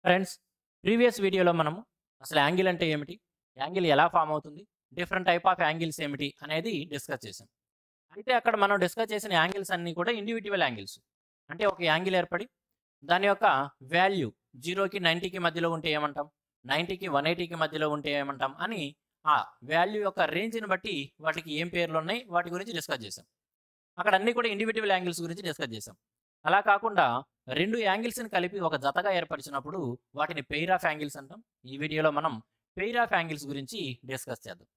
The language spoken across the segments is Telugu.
ఫ్రెండ్స్, ప్రీవియస్ వీడియోలో మనము అసలు యాంగిల్ అంటే ఏమిటి, యాంగిల్ ఎలా ఫామ్ అవుతుంది, డిఫరెంట్ టైప్ ఆఫ్ యాంగిల్స్ ఏమిటి అనేది డిస్కస్ చేసాం. అయితే అక్కడ మనం డిస్కస్ చేసిన యాంగిల్స్ అన్నీ కూడా ఇండివిజువల్ యాంగిల్స్. అంటే ఒక యాంగిల్ ఏర్పడి దాని యొక్క వాల్యూ 0కి 90కి మధ్యలో ఉంటే ఏమంటాం, 90కి 180కి మధ్యలో ఉంటే ఏమంటాం అని ఆ వాల్యూ యొక్క రేంజ్ని బట్టి వాటికి ఏం పేర్లు ఉన్నాయి వాటి గురించి డిస్కస్ చేసాం. అక్కడ అన్నీ కూడా ఇండివిజువల్ యాంగిల్స్ గురించి డిస్కస్ చేసాం. అలా కాకుండా రెండు యాంగిల్స్ని కలిపి ఒక జతగా ఏర్పరిచినప్పుడు వాటిని పెయిర్ ఆఫ్ యాంగిల్స్ అంటాం. ఈ వీడియోలో మనం పెయిర్ ఆఫ్ యాంగిల్స్ గురించి డిస్కస్ చేద్దాం.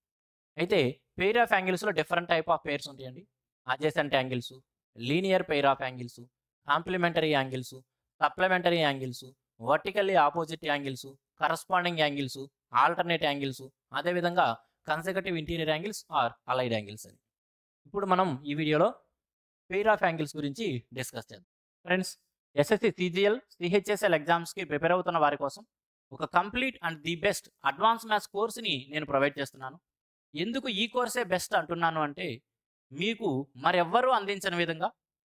అయితే పెయిర్ ఆఫ్ యాంగిల్స్లో డిఫరెంట్ టైప్ ఆఫ్ పెయిర్స్ ఉంటాయండి. Adjacent angles, linear pair of angles, complementary angles, supplementary angles, vertically opposite angles, corresponding angles, alternate angles, అదేవిధంగా consecutive interior angles or allied angles అని. ఇప్పుడు మనం ఈ వీడియోలో పెయిర్ ఆఫ్ యాంగిల్స్ గురించి డిస్కస్ చేద్దాం. ఫ్రెండ్స్, ఎస్ఎస్సి సిజిఎల్ సిహెచ్ఎస్ఎల్ ఎగ్జామ్స్కి ప్రిపేర్ అవుతున్న వారి కోసం ఒక complete and the best advance maths కోర్స్ని నేను ప్రొవైడ్ చేస్తున్నాను. ఎందుకు ఈ కోర్సే బెస్ట్ అంటున్నాను అంటే, మీకు మరెవ్వరూ అందించని విధంగా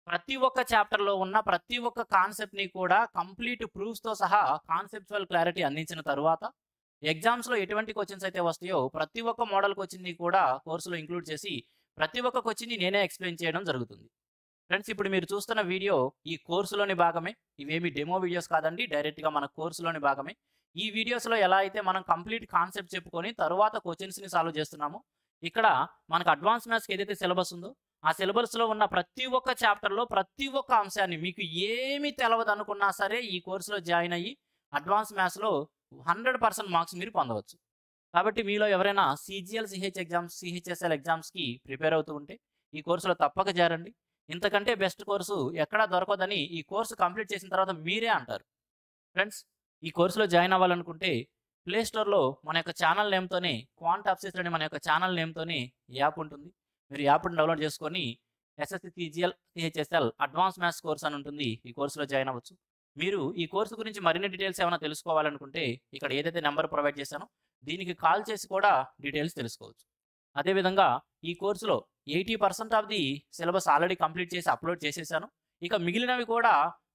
ప్రతి ఒక్క చాప్టర్లో ఉన్న ప్రతి ఒక్క కాన్సెప్ట్ని కూడా కంప్లీట్ ప్రూఫ్స్తో సహా కాన్సెప్చువల్ క్లారిటీ అందించిన తరువాత ఎగ్జామ్స్లో ఎటువంటి క్వశ్చన్స్ అయితే వస్తాయో ప్రతి ఒక్క మోడల్ క్వశ్చన్ని కూడా కోర్సులో ఇంక్లూడ్ చేసి ప్రతి ఒక్క క్వశ్చన్ని నేనే ఎక్స్ప్లెయిన్ చేయడం జరుగుతుంది. ఫ్రెండ్స్, ఇప్పుడు మీరు చూస్తున్న వీడియో ఈ కోర్సులోని భాగమే. ఇవేమి డెమో వీడియోస్ కాదండి, డైరెక్ట్గా మన కోర్సులోని భాగమే. ఈ వీడియోస్లో ఎలా అయితే మనం కంప్లీట్ కాన్సెప్ట్ చెప్పుకొని తరువాత క్వశ్చన్స్ని సాల్వ్ చేస్తున్నామో, ఇక్కడ మనకు అడ్వాన్స్ మ్యాథ్స్కి ఏదైతే సిలబస్ ఉందో ఆ సిలబస్లో ఉన్న ప్రతి ఒక్క చాప్టర్లో ప్రతి ఒక్క అంశాన్ని మీకు ఏమి తెలవదు అనుకున్నా సరే ఈ కోర్సులో జాయిన్ అయ్యి అడ్వాన్స్ మ్యాథ్స్లో 100% మార్క్స్ మీరు పొందవచ్చు. కాబట్టి మీలో ఎవరైనా సిజిఎల్ సిహెచ్ఎస్ఎల్ ఎగ్జామ్స్కి ప్రిపేర్ అవుతూ ఉంటే ఈ కోర్సులో తప్పక చేరండి. ఇంతకంటే బెస్ట్ కోర్సు ఎక్కడా దొరకదని ఈ కోర్సు కంప్లీట్ చేసిన తర్వాత మీరే అంటారు. ఫ్రెండ్స్, ఈ కోర్సులో జాయిన్ అవ్వాలనుకుంటే ప్లేస్టోర్లో మన యొక్క ఛానల్ నేమ్తోనే క్వాంట్ అప్సెస్ అని మన యొక్క ఛానల్ నేమ్తోనే యాప్ ఉంటుంది. మీరు యాప్ని డౌన్లోడ్ చేసుకొని SSC CGL CHSL advance maths course అని ఉంటుంది, ఈ కోర్సులో జాయిన్ అవ్వచ్చు. మీరు ఈ కోర్సు గురించి మరిన్ని డీటెయిల్స్ ఏమైనా తెలుసుకోవాలనుకుంటే ఇక్కడ ఏదైతే నెంబర్ ప్రొవైడ్ చేశానో దీనికి కాల్ చేసి కూడా డీటెయిల్స్ తెలుసుకోవచ్చు. అదేవిధంగా ఈ కోర్సులో 80% of the syllabus already complete చేసి అప్లోడ్ చేసేసాను. ఇక మిగిలినవి కూడా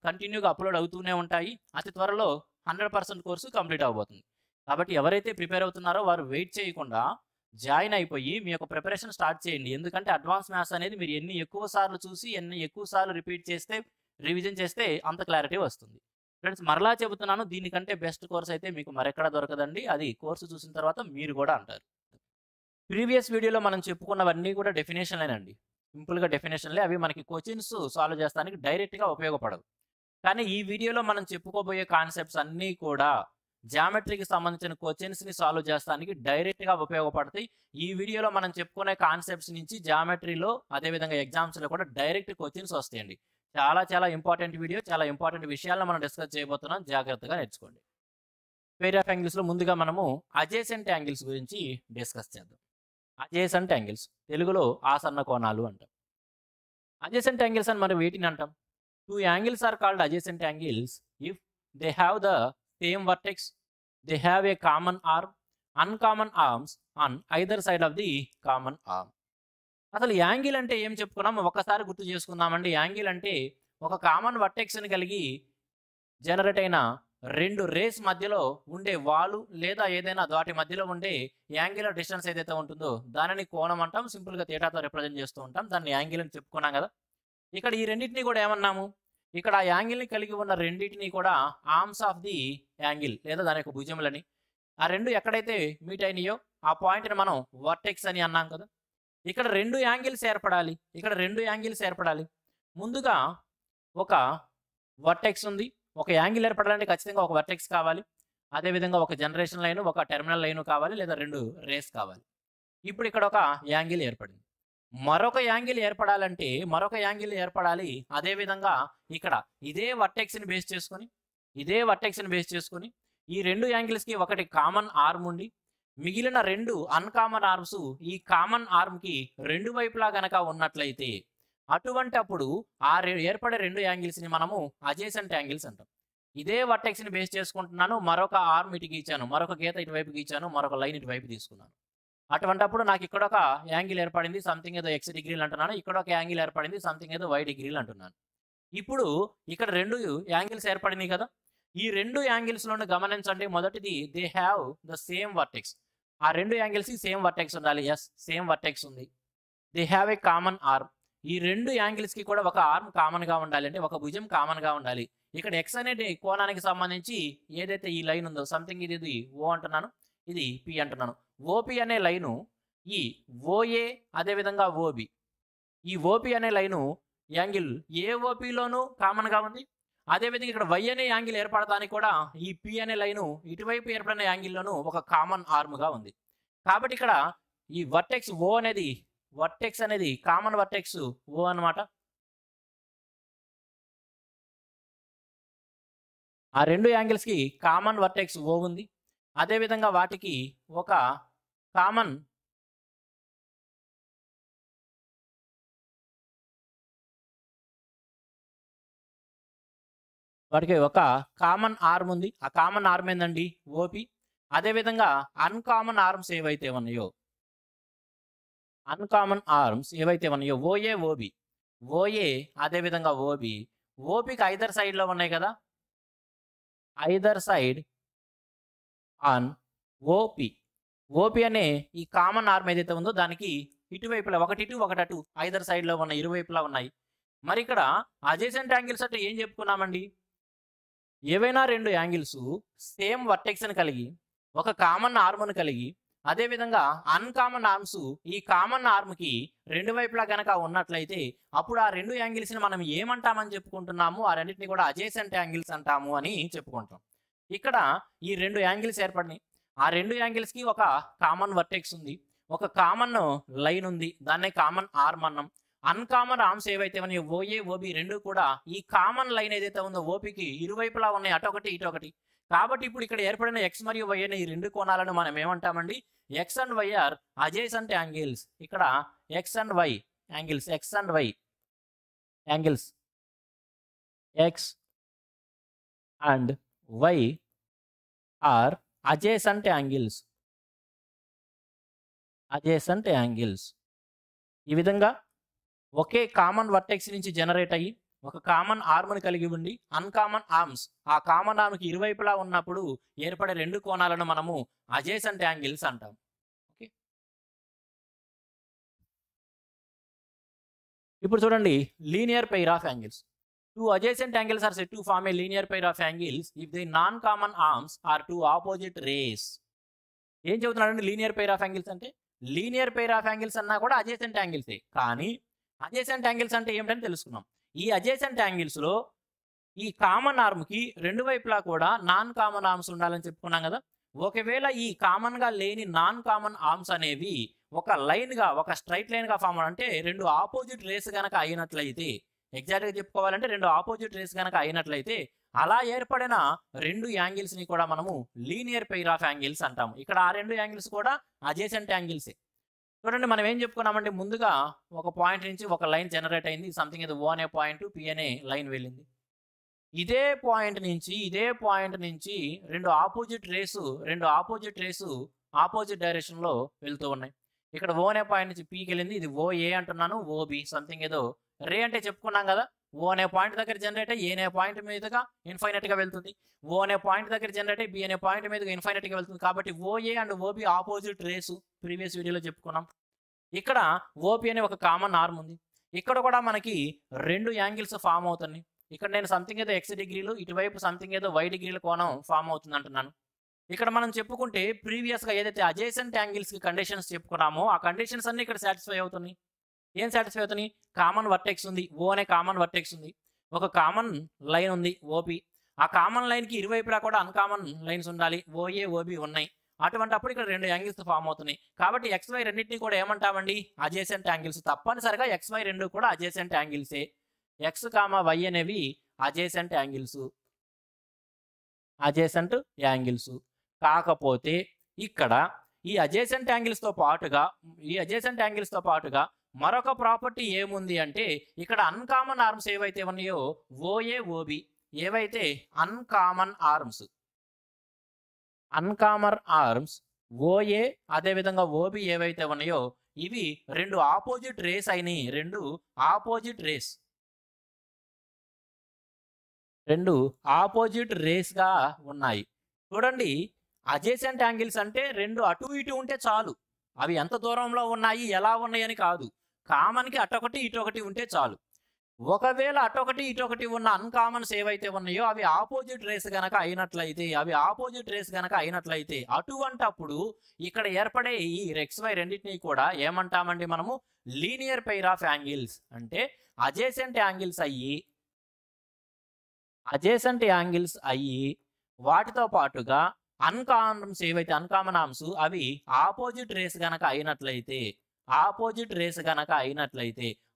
కంటిన్యూగా అప్లోడ్ అవుతూనే ఉంటాయి. అతి త్వరలో 100% కోర్సు కంప్లీట్ అవబోతుంది. కాబట్టి ఎవరైతే ప్రిపేర్ అవుతున్నారో వారు వెయిట్ చేయకుండా జాయిన్ అయిపోయి మీ యొక్క ప్రిపరేషన్ స్టార్ట్ చేయండి. ఎందుకంటే అడ్వాన్స్ మ్యాథ్స్ అనేది మీరు ఎన్ని ఎక్కువ సార్లు చూసి ఎన్ని ఎక్కువ సార్లు రిపీట్ చేస్తే, రివిజన్ చేస్తే అంత క్లారిటీ వస్తుంది. ఫ్రెండ్స్, మరలా చెబుతున్నాను, దీనికంటే బెస్ట్ కోర్స్ అయితే మీకు మరెక్కడ దొరకదండి. అది కోర్సు చూసిన తర్వాత మీరు కూడా అంటారు. ప్రీవియస్ వీడియోలో మనం చెప్పుకున్నవన్నీ కూడా డెఫినేషన్లేనండి, సింపుల్గా డెఫినేషన్లే. అవి మనకి క్వశ్చన్స్ సాల్వ్ చేస్తానికి డైరెక్ట్గా ఉపయోగపడవు. కానీ ఈ వీడియోలో మనం చెప్పుకోబోయే కాన్సెప్ట్స్ అన్నీ కూడా జామెట్రీకి సంబంధించిన క్వశ్చన్స్ని సాల్వ్ చేస్తానికి డైరెక్ట్గా ఉపయోగపడతాయి. ఈ వీడియోలో మనం చెప్పుకునే కాన్సెప్ట్స్ నుంచి జామెట్రీలో అదేవిధంగా ఎగ్జామ్స్లో కూడా డైరెక్ట్ క్వశ్చన్స్ వస్తాయండి. చాలా చాలా ఇంపార్టెంట్ వీడియో, చాలా ఇంపార్టెంట్ విషయాలను మనం డిస్కస్ చేయబోతున్నాం. జాగ్రత్తగా నేర్చుకోండి. పెయిర్ ఆఫ్ యాంగిల్స్లో ముందుగా మనము అడ్జసెంట్ యాంగిల్స్ గురించి డిస్కస్ చేద్దాం. అడ్జసెంట్ యాంగిల్స్ తెలుగులో ఆసన్న కోణాలు అంటాం. అడ్జసెంట్ యాంగిల్స్ అని మనం వీటిని అంటాం. Two angles are called adjacent angles if they have the same vertex, they have a common arm, uncommon arms on either side of the common arm. అసలు యాంగిల్ అంటే ఏం చెప్పుకున్నాం ఒకసారి గుర్తు చేసుకుందామండి. యాంగిల్ అంటే ఒక కామన్ వర్టెక్స్ని కలిగి జనరేట్ అయిన రెండు రేస్ మధ్యలో ఉండే వాలు లేదా ఏదైనా వాటి మధ్యలో ఉండే యాంగిలర్ డిస్టెన్స్ ఏదైతే ఉంటుందో దానిని కోణం అంటాం. సింపుల్గా థీటాతో రిప్రజెంట్ చేస్తూ ఉంటాం. దాన్ని యాంగిల్ అని చెప్పుకున్నాం కదా. ఇక్కడ ఈ రెండింటిని కూడా ఏమన్నాము, ఇక్కడ ఆ యాంగిల్ని కలిగి ఉన్న రెండింటిని కూడా ఆర్మ్స్ ఆఫ్ ది యాంగిల్ లేదా దాని యొక్క భుజములని, ఆ రెండు ఎక్కడైతే మీట్ అయినాయో ఆ పాయింట్ని మనం వర్టెక్స్ అని అన్నాం కదా. ఇక్కడ రెండు యాంగిల్స్ ఏర్పడాలి, ఇక్కడ రెండు యాంగిల్స్ ఏర్పడాలి. ముందుగా ఒక వర్టెక్స్ ఉంది. ఒక యాంగిల్ ఏర్పడాలంటే ఖచ్చితంగా ఒక వర్టెక్స్ కావాలి. అదేవిధంగా ఒక జనరేషన్ లైన్, ఒక టెర్మినల్ లైన్ కావాలి, లేదా రెండు రేస్ కావాలి. ఇప్పుడు ఇక్కడ ఒక యాంగిల్ ఏర్పడింది. మరొక యాంగిల్ ఏర్పడాలంటే మరొక యాంగిల్ ఏర్పడాలి. అదేవిధంగా ఇక్కడ ఇదే వర్టెక్స్ని బేస్ చేసుకొని ఈ రెండు యాంగిల్స్కి ఒకటి కామన్ ఆర్మ్ ఉండి మిగిలిన రెండు అన్కామన్ ఆర్మ్స్ ఈ కామన్ ఆర్మ్కి రెండు వైపులా గనక ఉన్నట్లయితే అటువంటి అప్పుడు ఏర్పడే రెండు యాంగిల్స్ని మనము అడ్జసెంట్ యాంగిల్స్ అంటాం. ఇదే వర్టెక్స్ని బేస్ చేసుకుంటున్నాను, మరొక ఆర్మ్ ఇటు గీచాను, మరొక గీత ఇటువైపు గీచాను, మరొక లైన్ ఇటువైపు తీసుకున్నాను. అటువంటప్పుడు నాకు ఇక్కడ ఒక యాంగిల్ ఏర్పడింది, సంథింగ్ ఏదో x డిగ్రీలు అంటున్నాను. ఇక్కడ ఒక యాంగిల్ ఏర్పడింది, సంథింగ్ ఏదో y డిగ్రీలు అంటున్నాను. ఇప్పుడు ఇక్కడ రెండు యాంగిల్స్ ఏర్పడినాయి కదా. ఈ రెండు యాంగిల్స్లోనూ గమనించండి, మొదటిది they have the same vertex. ఆ రెండు యాంగిల్స్కి సేమ్ వర్టెక్స్ ఉండాలి. ఎస్, సేమ్ వర్టెక్స్ ఉంది. They have a common arm. ఈ రెండు యాంగిల్స్కి కూడా ఒక ఆర్మ్ కామన్గా ఉండాలి, అంటే ఒక భుజం కామన్గా ఉండాలి. ఇక్కడ ఎక్స్ అనేది కోణానికి సంబంధించి ఏదైతే ఈ లైన్ ఉందో, సంథింగ్ ఇది ఓ అంటున్నాను, ఇది పి అంటున్నాను. ఓపి అనే లైను ఈ ఓఏ అదేవిధంగా ఓబి, ఈ ఓపి అనే లైను యాంగిల్ ఏఓపిలోనూ కామన్గా ఉంది. అదేవిధంగా ఇక్కడ వై అనే యాంగిల్ ఏర్పడటానికి కూడా ఈ పి అనే లైను ఇటువైపు ఏర్పడిన యాంగిల్లోనూ ఒక కామన్ ఆర్మ్గా ఉంది. కాబట్టి ఇక్కడ ఈ వర్టెక్స్ ఓ అనేది, వర్టెక్స్ అనేది కామన్ వర్టెక్స్ ఓ అన్నమాట. ఆ రెండు యాంగిల్స్కి కామన్ వర్టెక్స్ ఓ ఉంది. అదేవిధంగా వాటికి ఒక కామన్ ఆర్మ్ ఉంది. ఆ కామన్ ఆర్మ్ ఏందండి, ఓపి. అదేవిధంగా అన్కామన్ ఆర్మ్స్ ఏవైతే ఉన్నాయో, ఓఏ ఓబి, ఓఏ అదేవిధంగా ఓబి, ఓపికి ఐదర్ సైడ్లో ఉన్నాయి కదా, either side on OP. OP అనే ఈ కామన్ ఆర్మ్ ఏదైతే ఉందో దానికి ఇటువైపులా ఒకటి ఇటు ఒకటి అటు ఐదర్ సైడ్లో ఉన్న ఇరువైపులా ఉన్నాయి. మరి ఇక్కడ అడ్జసెంట్ యాంగిల్స్ అంటే ఏం చెప్పుకున్నామండి, ఏవైనా రెండు యాంగిల్స్ సేమ్ వర్టెక్స్ని కలిగి ఒక కామన్ ఆర్మ్ను కలిగి అదేవిధంగా అన్కామన్ ఆర్మ్స్ ఈ కామన్ ఆర్మ్కి రెండు వైపులా కనుక ఉన్నట్లయితే అప్పుడు ఆ రెండు యాంగిల్స్ని మనం ఏమంటామని చెప్పుకుంటున్నాము, ఆ రెండింటిని కూడా అడ్జసెంట్ యాంగిల్స్ అంటాము అని చెప్పుకుంటాం. ఇక్కడ ఈ రెండు యాంగిల్స్ ఏర్పడినాయి. ఆ రెండు యాంగిల్స్కి ఒక కామన్ వర్టెక్స్ ఉంది, ఒక కామన్ లైన్ ఉంది, దాన్నే కామన్ ఆర్మ్ అన్నాం. అన్కామన్ ఆర్మ్స్ ఏవైతే ఉన్నాయో ఓఏ ఓబి రెండు కూడా ఈ కామన్ లైన్ ఏదైతే ఉందో ఓపికి ఇరువైపులా ఉన్నాయి, అటొకటి ఇటొకటి. కాబట్టి ఇప్పుడు ఇక్కడ ఏర్పడిన ఎక్స్ మరియు వై అనే ఈ రెండు కోణాలను మనం ఏమంటామండి, X and Y are adjacent angles. ఇక్కడ X and Y angles, X and Y angles, X and Y are adjacent angles, adjacent angles. ఈ విధంగా ఒకే కామన్ వర్టెక్స్ నుంచి జనరేట్ అయ్యి ఒక కామన్ ఆర్మ్ని కలిగి ఉండి అన్కామన్ ఆర్మ్స్ ఆ కామన్ ఆర్మ్కి ఇరువైపులా ఉన్నప్పుడు ఏర్పడే రెండు కోణాలను మనము అడ్జసెంట్ యాంగిల్స్ అంటాం. ఓకే, ఇప్పుడు చూడండి, linear pair of angles. Two adjacent angles are said to form a linear pair of angles if the non-common arms are two opposite rays. ఏం చెబుతున్నాడండి లీనియర్ పెయిర్ ఆఫ్ యాంగిల్స్ అంటే? లీనియర్ పెయిర్ ఆఫ్ యాంగిల్స్ అన్నా కూడా అడ్జసెంట్ యాంగిల్సే, కానీ అడ్జసెంట్ యాంగిల్స్ అంటే ఏమిటని తెలుసుకున్నాం. ఈ అడ్జసెంట్ యాంగిల్స్లో ఈ కామన్ ఆర్మ్కి రెండు వైపులా కూడా నాన్ కామన్ ఆర్మ్స్ ఉండాలని చెప్పుకున్నాం కదా. ఒకవేళ ఈ కామన్గా లేని నాన్ కామన్ ఆర్మ్స్ అనేవి ఒక లైన్గా, ఒక స్ట్రైట్ లైన్గా ఫామ్ అంటే రెండు ఆపోజిట్ రేస్ కనుక అయినట్లయితే, ఎగ్జాక్ట్గా చెప్పుకోవాలంటే రెండు ఆపోజిట్ రేస్ కనుక అయినట్లయితే అలా ఏర్పడిన రెండు యాంగిల్స్ని కూడా మనము లీనియర్ పెయిర్ ఆఫ్ యాంగిల్స్ అంటాము. ఇక్కడ ఆ రెండు యాంగిల్స్ కూడా అడ్జసెంట్ యాంగిల్సే. చూడండి, మనం ఏం చెప్పుకున్నామంటే ముందుగా ఒక పాయింట్ నుంచి ఒక లైన్ జనరేట్ అయింది, సంథింగ్ ఏదో ఓ అనే పాయింట్ పి అనే లైన్ వెళ్ళింది. ఇదే పాయింట్ నుంచి రెండు ఆపోజిట్ రేసు ఆపోజిట్ డైరెక్షన్లో వెళ్తూ ఉన్నాయి. ఇక్కడ ఓ అనే పాయింట్ నుంచి పీకి వెళ్ళింది, ఇది ఓ ఏ అంటున్నాను, ఓబి సంథింగ్ ఏదో రే అంటే చెప్పుకున్నాం కదా. ఓ అనే పాయింట్ దగ్గర జనరేట్ అయ్యి ఏ అనే పాయింట్ మీదుగా ఇన్ఫైనెట్గా వెళ్తుంది, ఓ అనే పాయింట్ దగ్గర జనరేట్ అయ్యి బి అనే పాయింట్ మీదుగా ఇన్ఫైనెట్గా వెళ్తుంది. కాబట్టి OA and OB opposite rays previous వీడియోలో చెప్పుకున్నాం. ఇక్కడ ఓపి అనే ఒక కామన్ ఆర్మ్ ఉంది. ఇక్కడ కూడా మనకి రెండు యాంగిల్స్ ఫామ్ అవుతున్నాయి. ఇక్కడ నేను సంథింగ్ ఏదో ఎక్స్ డిగ్రీలు, ఇటువైపు సంథింగ్ ఏదో వై డిగ్రీల కోణం ఫామ్ అవుతుంది అంటున్నాను. ఇక్కడ మనం చెప్పుకుంటే ప్రీవియస్గా ఏదైతే అడ్జసెంట్ యాంగిల్స్కి కండిషన్స్ చెప్పుకున్నామో ఆ కండిషన్స్ అన్ని ఇక్కడ సాటిస్ఫై అవుతున్నాయి. ఏం సాటిస్ఫై అవుతున్నాయి? కామన్ వర్టెక్స్ ఉంది, ఓ అనే కామన్ వర్టెక్స్ ఉంది, ఒక కామన్ లైన్ ఉంది ఓపి. ఆ కామన్ లైన్కి ఇరువైపులా కూడా అన్కామన్ లైన్స్ ఉండాలి, ఓఏ ఓబి ఉన్నాయి. అటువంటి అప్పుడు ఇక్కడ రెండు యాంగిల్స్ ఫామ్ అవుతున్నాయి. కాబట్టి ఎక్స్వై రెండింటిని కూడా ఏమంటామండి? Adjacent angles. తప్పనిసరిగా ఎక్స్వై రెండు కూడా అడ్జసెంట్ యాంగిల్సే. ఎక్స్ కామా వై అనేవి అడ్జసెంట్ యాంగిల్స్. కాకపోతే ఇక్కడ ఈ అడ్జసెంట్ యాంగిల్స్తో పాటుగా మరొక ప్రాపర్టీ ఏముంది అంటే, ఇక్కడ అన్కామన్ ఆర్మ్స్ ఏవైతే ఉన్నాయో ఓఏ ఓబి, ఏవైతే అన్కామన్ ఆర్మ్స్ ఓఏ అదేవిధంగా ఓబి ఏవైతే ఉన్నాయో ఇవి రెండు ఆపోజిట్ రేస్ అయినాయి. రెండు ఆపోజిట్ రేస్ రెండు ఆపోజిట్ రేస్గా ఉన్నాయి. చూడండి, అడ్జసెంట్ యాంగిల్స్ అంటే రెండు అటు ఇటు ఉంటే చాలు. అవి ఎంత దూరంలో ఉన్నాయి, ఎలా ఉన్నాయని కాదు. కామన్‌కి అటొకటి, ఇటొకటి ఉంటే చాలు. ఒకవేళ అటొకటి, ఇటొకటి ఉన్న అన్‌కామన్స్ ఏవైతే ఉన్నాయో అవి ఆపోజిట్ రేస్ గనక అయినట్లయితే అటువంటప్పుడు ఇక్కడ ఏర్పడే ఈ XY రెండిటిని కూడా ఏమంటామండి మనము? Linear pair of angles. అంటే అడ్జసెంట్ యాంగిల్స్ అయ్యి వాటితో పాటుగా అన్‌కామన్ ఆర్మ్స్ అవి ఆపోజిట్ రేస్ గనక అయినట్లయితే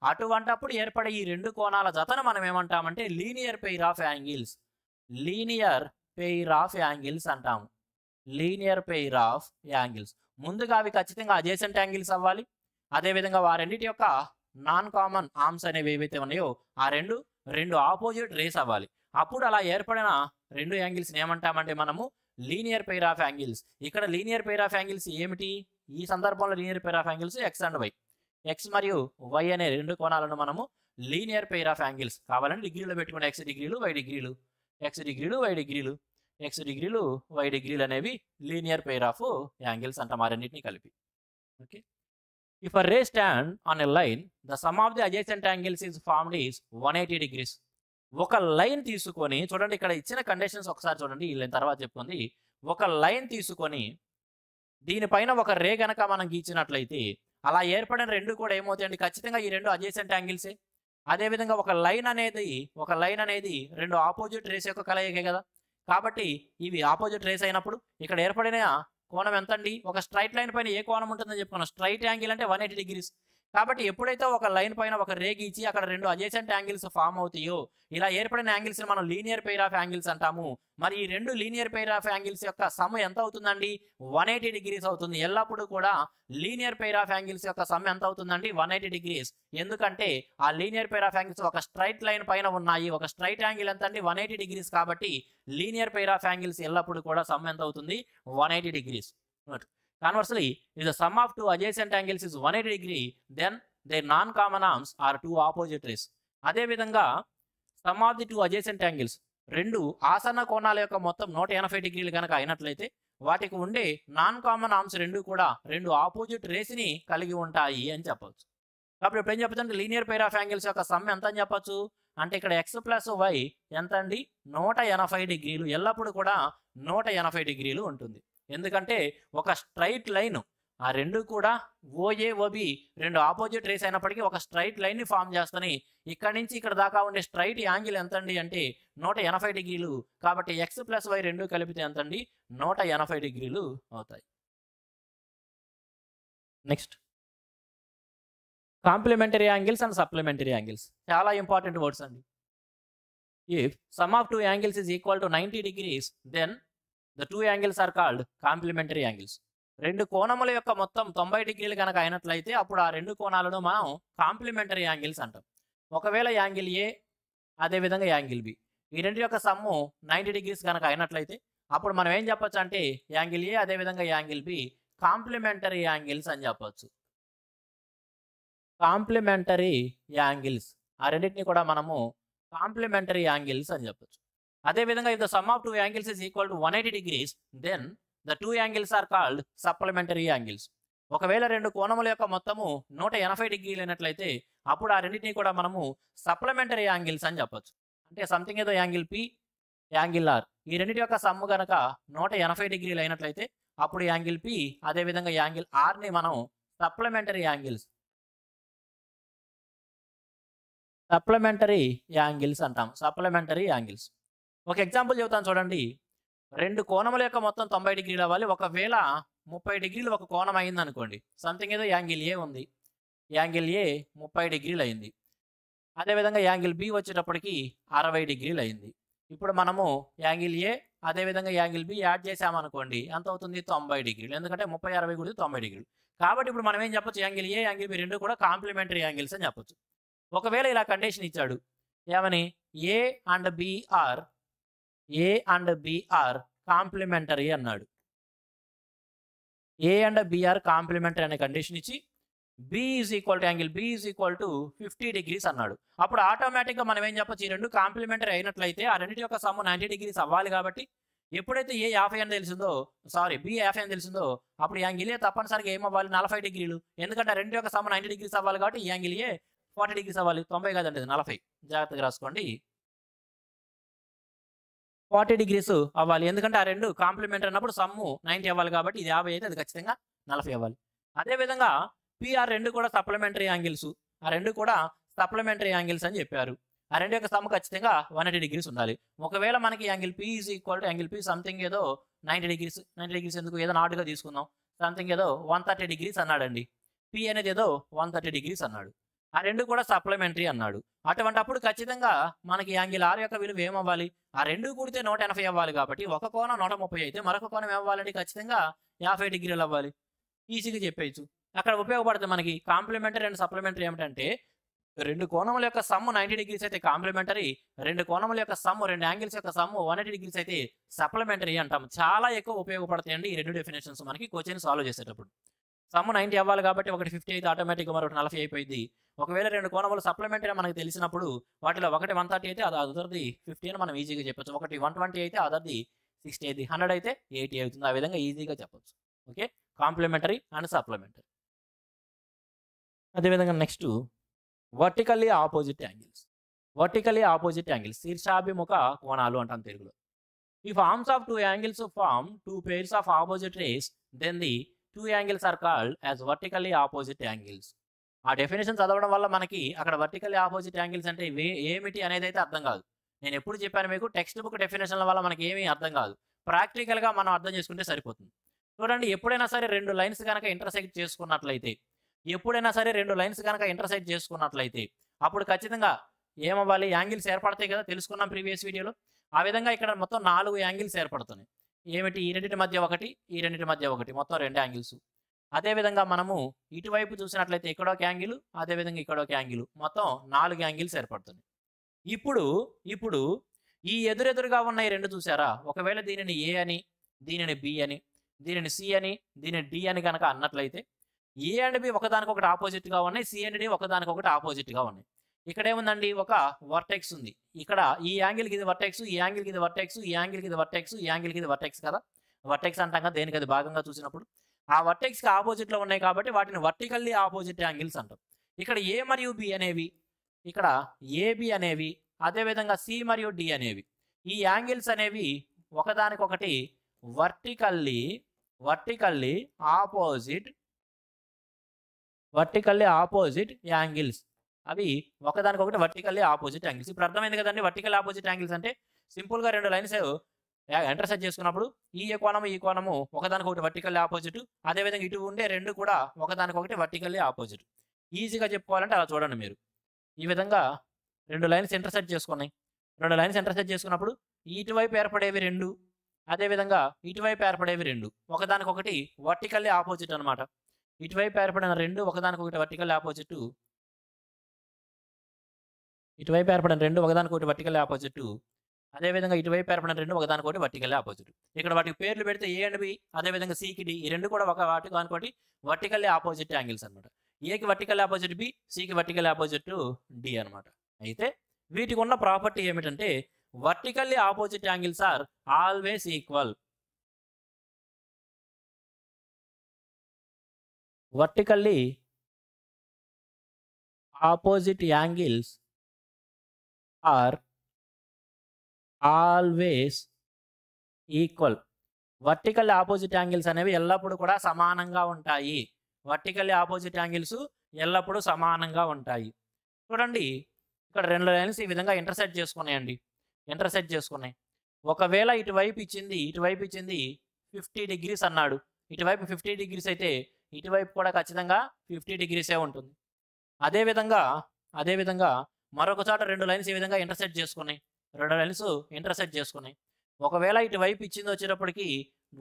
అటువంటప్పుడు ఏర్పడే ఈ రెండు కోణాల జతను మనం ఏమంటామంటే లీనియర్ పెయిర్ ఆఫ్ యాంగిల్స్ అంటాము. ముందుగా అవి ఖచ్చితంగా అడ్జసెంట్ యాంగిల్స్ అవ్వాలి. అదేవిధంగా వారెండిటి యొక్క నాన్ కామన్ ఆర్మ్స్ అనేవి ఏవైతే ఉన్నాయో ఆ రెండు ఆపోజిట్ రేస్ అవ్వాలి. అప్పుడు అలా ఏర్పడిన రెండు యాంగిల్స్ని ఏమంటామంటే మనము లీనియర్ పెయిర్ ఆఫ్ యాంగిల్స్. ఇక్కడ లీనియర్ పెయిర్ ఆఫ్ యాంగిల్స్ ఏమిటి? ఈ సందర్భంలో linear pair of angles X and Y. X మరియు వై అనే రెండు కోణాలను మనము లీనియర్ పెయిర్ ఆఫ్ యాంగిల్స్ కావాలంటే డిగ్రీలో పెట్టుకునే ఎక్స్ డిగ్రీలు వై డిగ్రీలు, ఎక్స్ డిగ్రీలు వై డిగ్రీలు, ఎక్స్ డిగ్రీలు వై డిగ్రీలు అనేవి లీనియర్ పెయిర్ ఆఫ్ యాంగిల్స్ అంటాం ఆ రెండింటిని కలిపి. Okay. If a ray stand on a line, the sum of the adjacent angles is formed is 180 degrees. ఒక లైన్ తీసుకొని చూడండి, ఇక్కడ ఇచ్చిన కండిషన్స్ ఒకసారి చూడండి, ఈ తర్వాత చెప్పుకుంది. ఒక లైన్ తీసుకొని దీనిపైన ఒక రే గనక మనం గీచినట్లయితే అలా ఏర్పడిన రెండు కూడా ఏమవుతాయండి? ఖచ్చితంగా ఈ రెండు అడ్జసెంట్ యాంగిల్సే. అదేవిధంగా ఒక లైన్ అనేది రెండు ఆపోజిట్ రేస్ యొక్క కలయికే కదా. కాబట్టి ఇవి ఆపోజిట్ రేస్ అయినప్పుడు ఇక్కడ ఏర్పడిన కోణం ఎంత అండి? ఒక స్ట్రైట్ లైన్ పైన ఏ కోణం ఉంటుందని చెప్పుకున్నాం? స్ట్రైట్ యాంగిల్ అంటే 180 డిగ్రీస్. కాబట్టి ఎప్పుడైతే ఒక లైన్ పైన ఒక రే గీచి అక్కడ రెండు అడ్జసెంట్ యాంగిల్స్ ఫామ్ అవుతాయో ఇలా ఏర్పడిన యాంగిల్స్ మనం లీనియర్ పెయిర్ ఆఫ్ యాంగిల్స్ అంటాము. మరి ఈ రెండు లీనియర్ పెయిర్ ఆఫ్ యాంగిల్స్ యొక్క సమ్ ఎంత అవుతుందండి? 180 డిగ్రీస్ అవుతుంది. ఎల్లప్పుడూ కూడా లీనియర్ పెయిర్ ఆఫ్ యాంగిల్స్ యొక్క సమ్ ఎంత అవుతుందండి? 180 డిగ్రీస్. ఎందుకంటే ఆ లీనియర్ పెయిర్ ఆఫ్ యాంగిల్స్ ఒక స్ట్రైట్ లైన్ పైన ఉన్నాయి. ఒక స్ట్రైట్ యాంగిల్ ఎంత అండి? 180 డిగ్రీస్. కాబట్టి లీనియర్ పెయిర్ ఆఫ్ యాంగిల్స్ ఎల్లప్పుడూ కూడా సమ్ ఎంత అవుతుంది? 180 degrees. Conversely, if the sum of two adjacent angles is 180 degree, then their non-common arms are two opposite rays. అదే విధంగా sum of the two adjacent angles రెండు ఆసన్న కోణాల యొక్క మొత్తం 180 డిగ్రీలు కనుక అయినట్లయితే వాటికి ఉండే నాన్ కామన్ ఆర్మ్స్ రెండు కూడా రెండు ఆపోజిట్ రేస్ని కలిగి ఉంటాయి అని చెప్పవచ్చు. కాబట్టి ఇప్పుడు ఏం చెప్పచ్చు అంటే లీనియర్ పెయిర్ ఆఫ్ యాంగిల్స్ యొక్క సమ్ ఎంత అని చెప్పచ్చు అంటే ఇక్కడ ఎక్స్ ప్లస్ వై ఎంత అండి? 180 డిగ్రీలు. ఎల్లప్పుడూ కూడా 180 డిగ్రీలు ఉంటుంది. ఎందుకంటే ఒక స్ట్రైట్ లైన్ ఆ రెండు కూడా ఓఏ ఓబి రెండు ఆపోజిట్ రేస్ అయినప్పటికీ ఒక స్ట్రైట్ లైన్ని ఫామ్ చేస్తాయి. ఇక్కడ నుంచి ఇక్కడ దాకా ఉండే స్ట్రైట్ యాంగిల్ ఎంత అండి అంటే 180 డిగ్రీలు. కాబట్టి ఎక్స్ ప్లస్ వై రెండు కలిపితే ఎంత అండి? 180 డిగ్రీలు అవుతాయి. Next, complementary angles and supplementary angles చాలా ఇంపార్టెంట్ వర్డ్స్ అండి. If sum of two angles is equal to 90 degrees then the two angles are called complementary angles. రెండు కోణముల యొక్క మొత్తం 90 డిగ్రీలు కనుక అయినట్లయితే అప్పుడు ఆ రెండు కోణాలను మనం కాంప్లిమెంటరీ యాంగిల్స్ అంటాం. ఒకవేళ యాంగిల్ ఏ అదేవిధంగా యాంగిల్ బి ఈ రెండు యొక్క సమ్ము 90 డిగ్రీస్ కనుక అయినట్లయితే అప్పుడు మనం ఏం చెప్పొచ్చు అంటే యాంగిల్ ఏ అదేవిధంగా యాంగిల్ బి కాంప్లిమెంటరీ యాంగిల్స్ అని చెప్పొచ్చు. కాంప్లిమెంటరీ యాంగిల్స్ ఆ రెండింటిని కూడా మనము కాంప్లిమెంటరీ యాంగిల్స్ అని చెప్పొచ్చు. అదేవిధంగా if the sum of two angles is equal to 180 degrees then the two angles are called supplementary angles. ఒకవేళ రెండు కోణముల యొక్క మొత్తము 180 డిగ్రీలు అయినట్లయితే అప్పుడు ఆ రెండింటిని కూడా మనము సప్లిమెంటరీ యాంగిల్స్ అని చెప్పొచ్చు. అంటే సంథింగ్ ఏదో యాంగిల్ పి యాంగిల్ ఆర్ ఈ రెండింటి యొక్క సమ్ము కనుక 180 డిగ్రీలు అయినట్లయితే అప్పుడు యాంగిల్ పి అదేవిధంగా యాంగిల్ ఆర్ని మనం సప్లిమెంటరీ యాంగిల్స్ అంటాం. Supplementary angles. ఒక ఎగ్జాంపుల్ చెబుతాను చూడండి. రెండు కోణముల యొక్క మొత్తం 90 డిగ్రీలు అవ్వాలి. ఒకవేళ 30 డిగ్రీలు ఒక కోణం అయింది అనుకోండి. సంథింగ్ ఏదో యాంగిల్ ఏ ఉంది. యాంగిల్ ఏ 30 డిగ్రీలు అయింది. అదేవిధంగా యాంగిల్ బి వచ్చేటప్పటికి 60 డిగ్రీలు అయింది. ఇప్పుడు మనము యాంగిల్ ఏ అదేవిధంగా యాంగిల్ బి యాడ్ చేసామనుకోండి ఎంత అవుతుంది? 90 డిగ్రీలు. ఎందుకంటే 30 60 కూడా 90 డిగ్రీలు. కాబట్టి ఇప్పుడు మనం ఏం చెప్పొచ్చు? యాంగిల్ ఏ యాంగిల్ బి రెండు కూడా కాంప్లిమెంటరీ యాంగిల్స్ అని చెప్పొచ్చు. ఒకవేళ ఇలా కండిషన్ ఇచ్చాడు ఏమని? A and B are complementary అన్నాడు. A and B are complementary అనే కండిషన్ ఇచ్చి B is equal to angle B is equal to 50 degrees అన్నాడు. అప్పుడు ఆటోమేటిక్గా మనం ఏం చెప్పొచ్చు, ఈ రెండు కాంప్లిమెంటరీ అయినట్లయితే ఆ రెండింటి యొక్క సమ్ 90 డిగ్రీస్ అవ్వాలి. కాబట్టి ఎప్పుడైతే ఏ 50 అని తెలిసిందో, సారీ బి 50 అని తెలిసిందో, అప్పుడు యాంగిల్ ఏ తప్పనిసరిగా ఏమవ్వాలి, 40 డిగ్రీలు. ఎందుకంటే ఆ రెండు యొక్క సమ్ 90 డిగ్రీస్ అవ్వాలి కాబట్టి ఈ యాంగిల్ ఏ 40 డిగ్రీస్ అవ్వాలి. 90 కాదండి, 40. జాగ్రత్తగా రాసుకోండి, 40 డిగ్రీస్ అవ్వాలి. ఎందుకంటే ఆ రెండు కాంప్లిమెంటరీ అన్నప్పుడు సమ్ము 90 అవ్వాలి కాబట్టి ఇది 50 అయితే అది ఖచ్చితంగా 40 అవ్వాలి. అదేవిధంగా పిఆర్ రెండు కూడా సప్లిమెంటరీ యాంగిల్స్, ఆ రెండు కూడా సప్లిమెంటరీ యాంగిల్స్ అని చెప్పారు. ఆ రెండు యొక్క సమ్ ఖచ్చితంగా 180 డిగ్రీస్ ఉండాలి. ఒకవేళ మనకి angle P is equal to angle P something ఏదో 90 డిగ్రీస్, 90 డిగ్రీస్ ఎందుకు ఏదో నాటుగా తీసుకుందాం, సంథింగ్ ఏదో 130 డిగ్రీస్ అన్నాడండి. పి అనేది ఏదో 130 డిగ్రీస్ అన్నాడు. ఆ రెండు కూడా సప్లిమెంటరీ అన్నాడు. అటువంటప్పుడు ఖచ్చితంగా మనకి యాంగిల్ ఆర్ యొక్క విలువ ఏమవ్వాలి, ఆ రెండు కూడితే 180 అవ్వాలి. కాబట్టి ఒక కోణం 130 అయితే మరొక కోణం ఏమవ్వాలండి, ఖచ్చితంగా 50 డిగ్రీలు అవ్వాలి. ఈజీగా చెప్పేయచ్చు. అక్కడ ఉపయోగపడుతుంది మనకి కాంప్లిమెంటరీ అండ్ సప్లిమెంటరీ ఏమిటంటే, రెండు కోణముల యొక్క సమ్ 90 డిగ్రీస్ అయితే కాంప్లిమెంటరీ, రెండు కోణముల యొక్క సమ్, రెండు యాంగిల్స్ యొక్క సమ్ 180 డిగ్రీస్ అయితే సప్లిమెంటరీ అంటాం. చాలా ఎక్కువ ఉపయోగపడతాయండి ఈ రెండు డెఫినేషన్స్ మనకి క్వశ్చన్ సాల్వ్ చేసేటప్పుడు. సమ్ 90 అవ్వాలి కాబట్టి ఒకటి 50 అయితే ఆటోమేటిక్గా మరొకటి 40 అయిపోయింది. ఒకవేళ రెండు కోణములు సప్లిమెంటరీ మనకు తెలిసినప్పుడు వాటిలో ఒకటి 130 అయితే అది అదర్ది 50 అని మనం ఈజీగా చెప్పొచ్చు. ఒకటి 120 అయితే అదర్ది 60 అయితే 100 అయితే 80 అవుతుంది. ఆ విధంగా ఈజీగా చెప్పొచ్చు. Okay, complementary and supplementary. అదేవిధంగా next vertically opposite angles. Vertically opposite angles శీర్షాభిముఖ కోణాలు అంటాం తెలుగులో. If arms of two angles form two pairs of opposite rays then the two angles are called as vertically opposite angles. ఆ డెఫినేషన్ చదవడం వల్ల మనకి అక్కడ వర్టికల్లీ ఆపోజిట్ యాంగిల్స్ అంటే ఏమిటి అనేది అయితే అర్థం కాదు. నేను ఎప్పుడు చెప్పాను మీకు, టెక్స్ట్ బుక్ డెఫినేషన్ల వల్ల మనకి ఏమీ అర్థం కాదు. ప్రాక్టికల్గా మనం అర్థం చేసుకుంటే సరిపోతుంది. చూడండి, ఎప్పుడైనా సరే రెండు లైన్స్ కనుక ఇంటర్సెక్ట్ చేసుకున్నట్లయితే, ఎప్పుడైనా సరే రెండు లైన్స్ కనుక ఇంటర్సెక్ట్ చేసుకున్నట్లయితే అప్పుడు ఖచ్చితంగా ఏమవ్వాలి, యాంగిల్స్ ఏర్పడతాయి కదా, తెలుసుకున్నాం ప్రీవియస్ వీడియోలో. ఆ విధంగా ఇక్కడ మొత్తం 4 యాంగిల్స్ ఏర్పడుతున్నాయి. ఏమిటి, ఈ రెండింటి మధ్య ఒకటి, ఈ రెండింటి మధ్య ఒకటి, మొత్తం 2 యాంగిల్స్. అదేవిధంగా మనము ఇటువైపు చూసినట్లయితే ఇక్కడ ఒక యాంగిల్, అదేవిధంగా ఇక్కడ ఒక యాంగిల్, మొత్తం 4 యాంగిల్స్ ఏర్పడుతున్నాయి. ఇప్పుడు ఈ ఎదురెదురుగా ఉన్న ఈ రెండు చూసారా, ఒకవేళ దీనిని ఏ అని, దీనిని బి అని, దీనిని సి అని, దీనిని డి అని కనుక అన్నట్లయితే ఏ అండ్ బి ఒకదానికొకటి ఆపోజిట్గా ఉన్నాయి, సి అండ్ డి ఒకదానికొకటి ఆపోజిట్గా ఉన్నాయి. ఇక్కడ ఏముందండి, ఒక వర్టెక్స్ ఉంది. ఇక్కడ ఈ యాంగిల్కి ఇది వర్టెక్స్, ఈ యాంగిల్కి ఇది వర్టెక్స్, ఈ యాంగిల్కి ఇది వర్టెక్స్, ఈ యాంగిల్కి ఇది వర్టెక్స్ కదా. వర్టెక్స్ అంటాం కదా దేనికి అది భాగంగా చూసినప్పుడు. ఆ వర్టెక్స్కి ఆపోజిట్లో ఉన్నాయి కాబట్టి వాటిని వర్టికల్లీ ఆపోజిట్ యాంగిల్స్ అంటాం. ఇక్కడ ఏ మరియు బి అనేవి, ఇక్కడ ఏబి అనేవి, అదేవిధంగా సి మరియు డి అనేవి, ఈ యాంగిల్స్ అనేవి ఒకదానికొకటి వర్టికల్లీ ఆపోజిట్ యాంగిల్స్. అవి ఒకదానికొకటి వర్టికల్లీ ఆపోజిట్ యాంగిల్స్. ఇప్పుడు అర్థమైంది కదండి, వర్టికల్ ఆపోజిట్ యాంగిల్స్ అంటే సింపుల్గా రెండు లైన్స్ ఇంటర్సెక్ట్ చేసుకున్నప్పుడు ఈ కోణము ఒకదానికొకటి వర్టికల్లీ ఆపోజిట్, అదేవిధంగా ఇటు ఉండే రెండు కూడా ఒకదానికొకటి వర్టికల్లీ ఆపోజిట్. ఈజీగా చెప్పుకోవాలంటే అలా చూడండి మీరు. ఈ విధంగా రెండు లైన్స్ ఇంటర్సెక్ట్ చేసుకున్నప్పుడు ఇటువైపు ఏర్పడేవి రెండు, అదేవిధంగా ఇటువైపు ఏర్పడేవి రెండు ఒకదానికొకటి వర్టికల్లీ ఆపోజిట్ అనమాట. ఇటువైపు ఏర్పడిన రెండు ఒకదానికొకటి వర్టికల్లీ ఆపోజిట్, ఇటువైపు ఏర్పడిన రెండు ఒకదానికొకటి వర్టికల్లీ ఆపోజిట్, అదేవిధంగా ఇటువైపు ఏర్పడిన రెండు ఒకదానికొకటి వర్టికల్లీ ఆపోజిట్. ఇక్కడ వాటికి పేర్లు పెడితే ఏ అండ్ బి, అదేవిధంగా సికి డి, ఈ రెండు కూడా వాటికి వర్టికల్లీ ఆపోజిట్ యాంగిల్స్ అనమాట. ఏకి వర్టికల్ ఆపోజిట్ బి, సికి వర్టికల్ ఆపోజిట్ డి అనమాట. అయితే వీటికి ఉన్న ప్రాపర్టీ ఏమిటంటే vertically opposite angles are always equal. Vertically opposite angles are always equal. Vertical opposite angles అనేవి ఎల్లప్పుడూ కూడా సమానంగా ఉంటాయి. వర్టికల్లీ ఆపోజిట్ యాంగిల్స్ ఎల్లప్పుడూ సమానంగా ఉంటాయి. చూడండి, ఇక్కడ రెండు లైన్స్ ఈ విధంగా ఇంటర్సెక్ట్ చేసుకున్నాయి. ఒకవేళ ఇటువైపు ఇచ్చింది 50 డిగ్రీస్ అన్నాడు, ఇటువైపు 50 డిగ్రీస్ అయితే ఇటువైపు కూడా ఖచ్చితంగా 50 డిగ్రీసే ఉంటుంది. అదేవిధంగా మరొక చోట రెండు లైన్స్ ఈ విధంగా ఇంటర్సెక్ట్ చేసుకున్నాయి. ఒకవేళ ఇటువైపు ఇచ్చింది వచ్చేటప్పటికి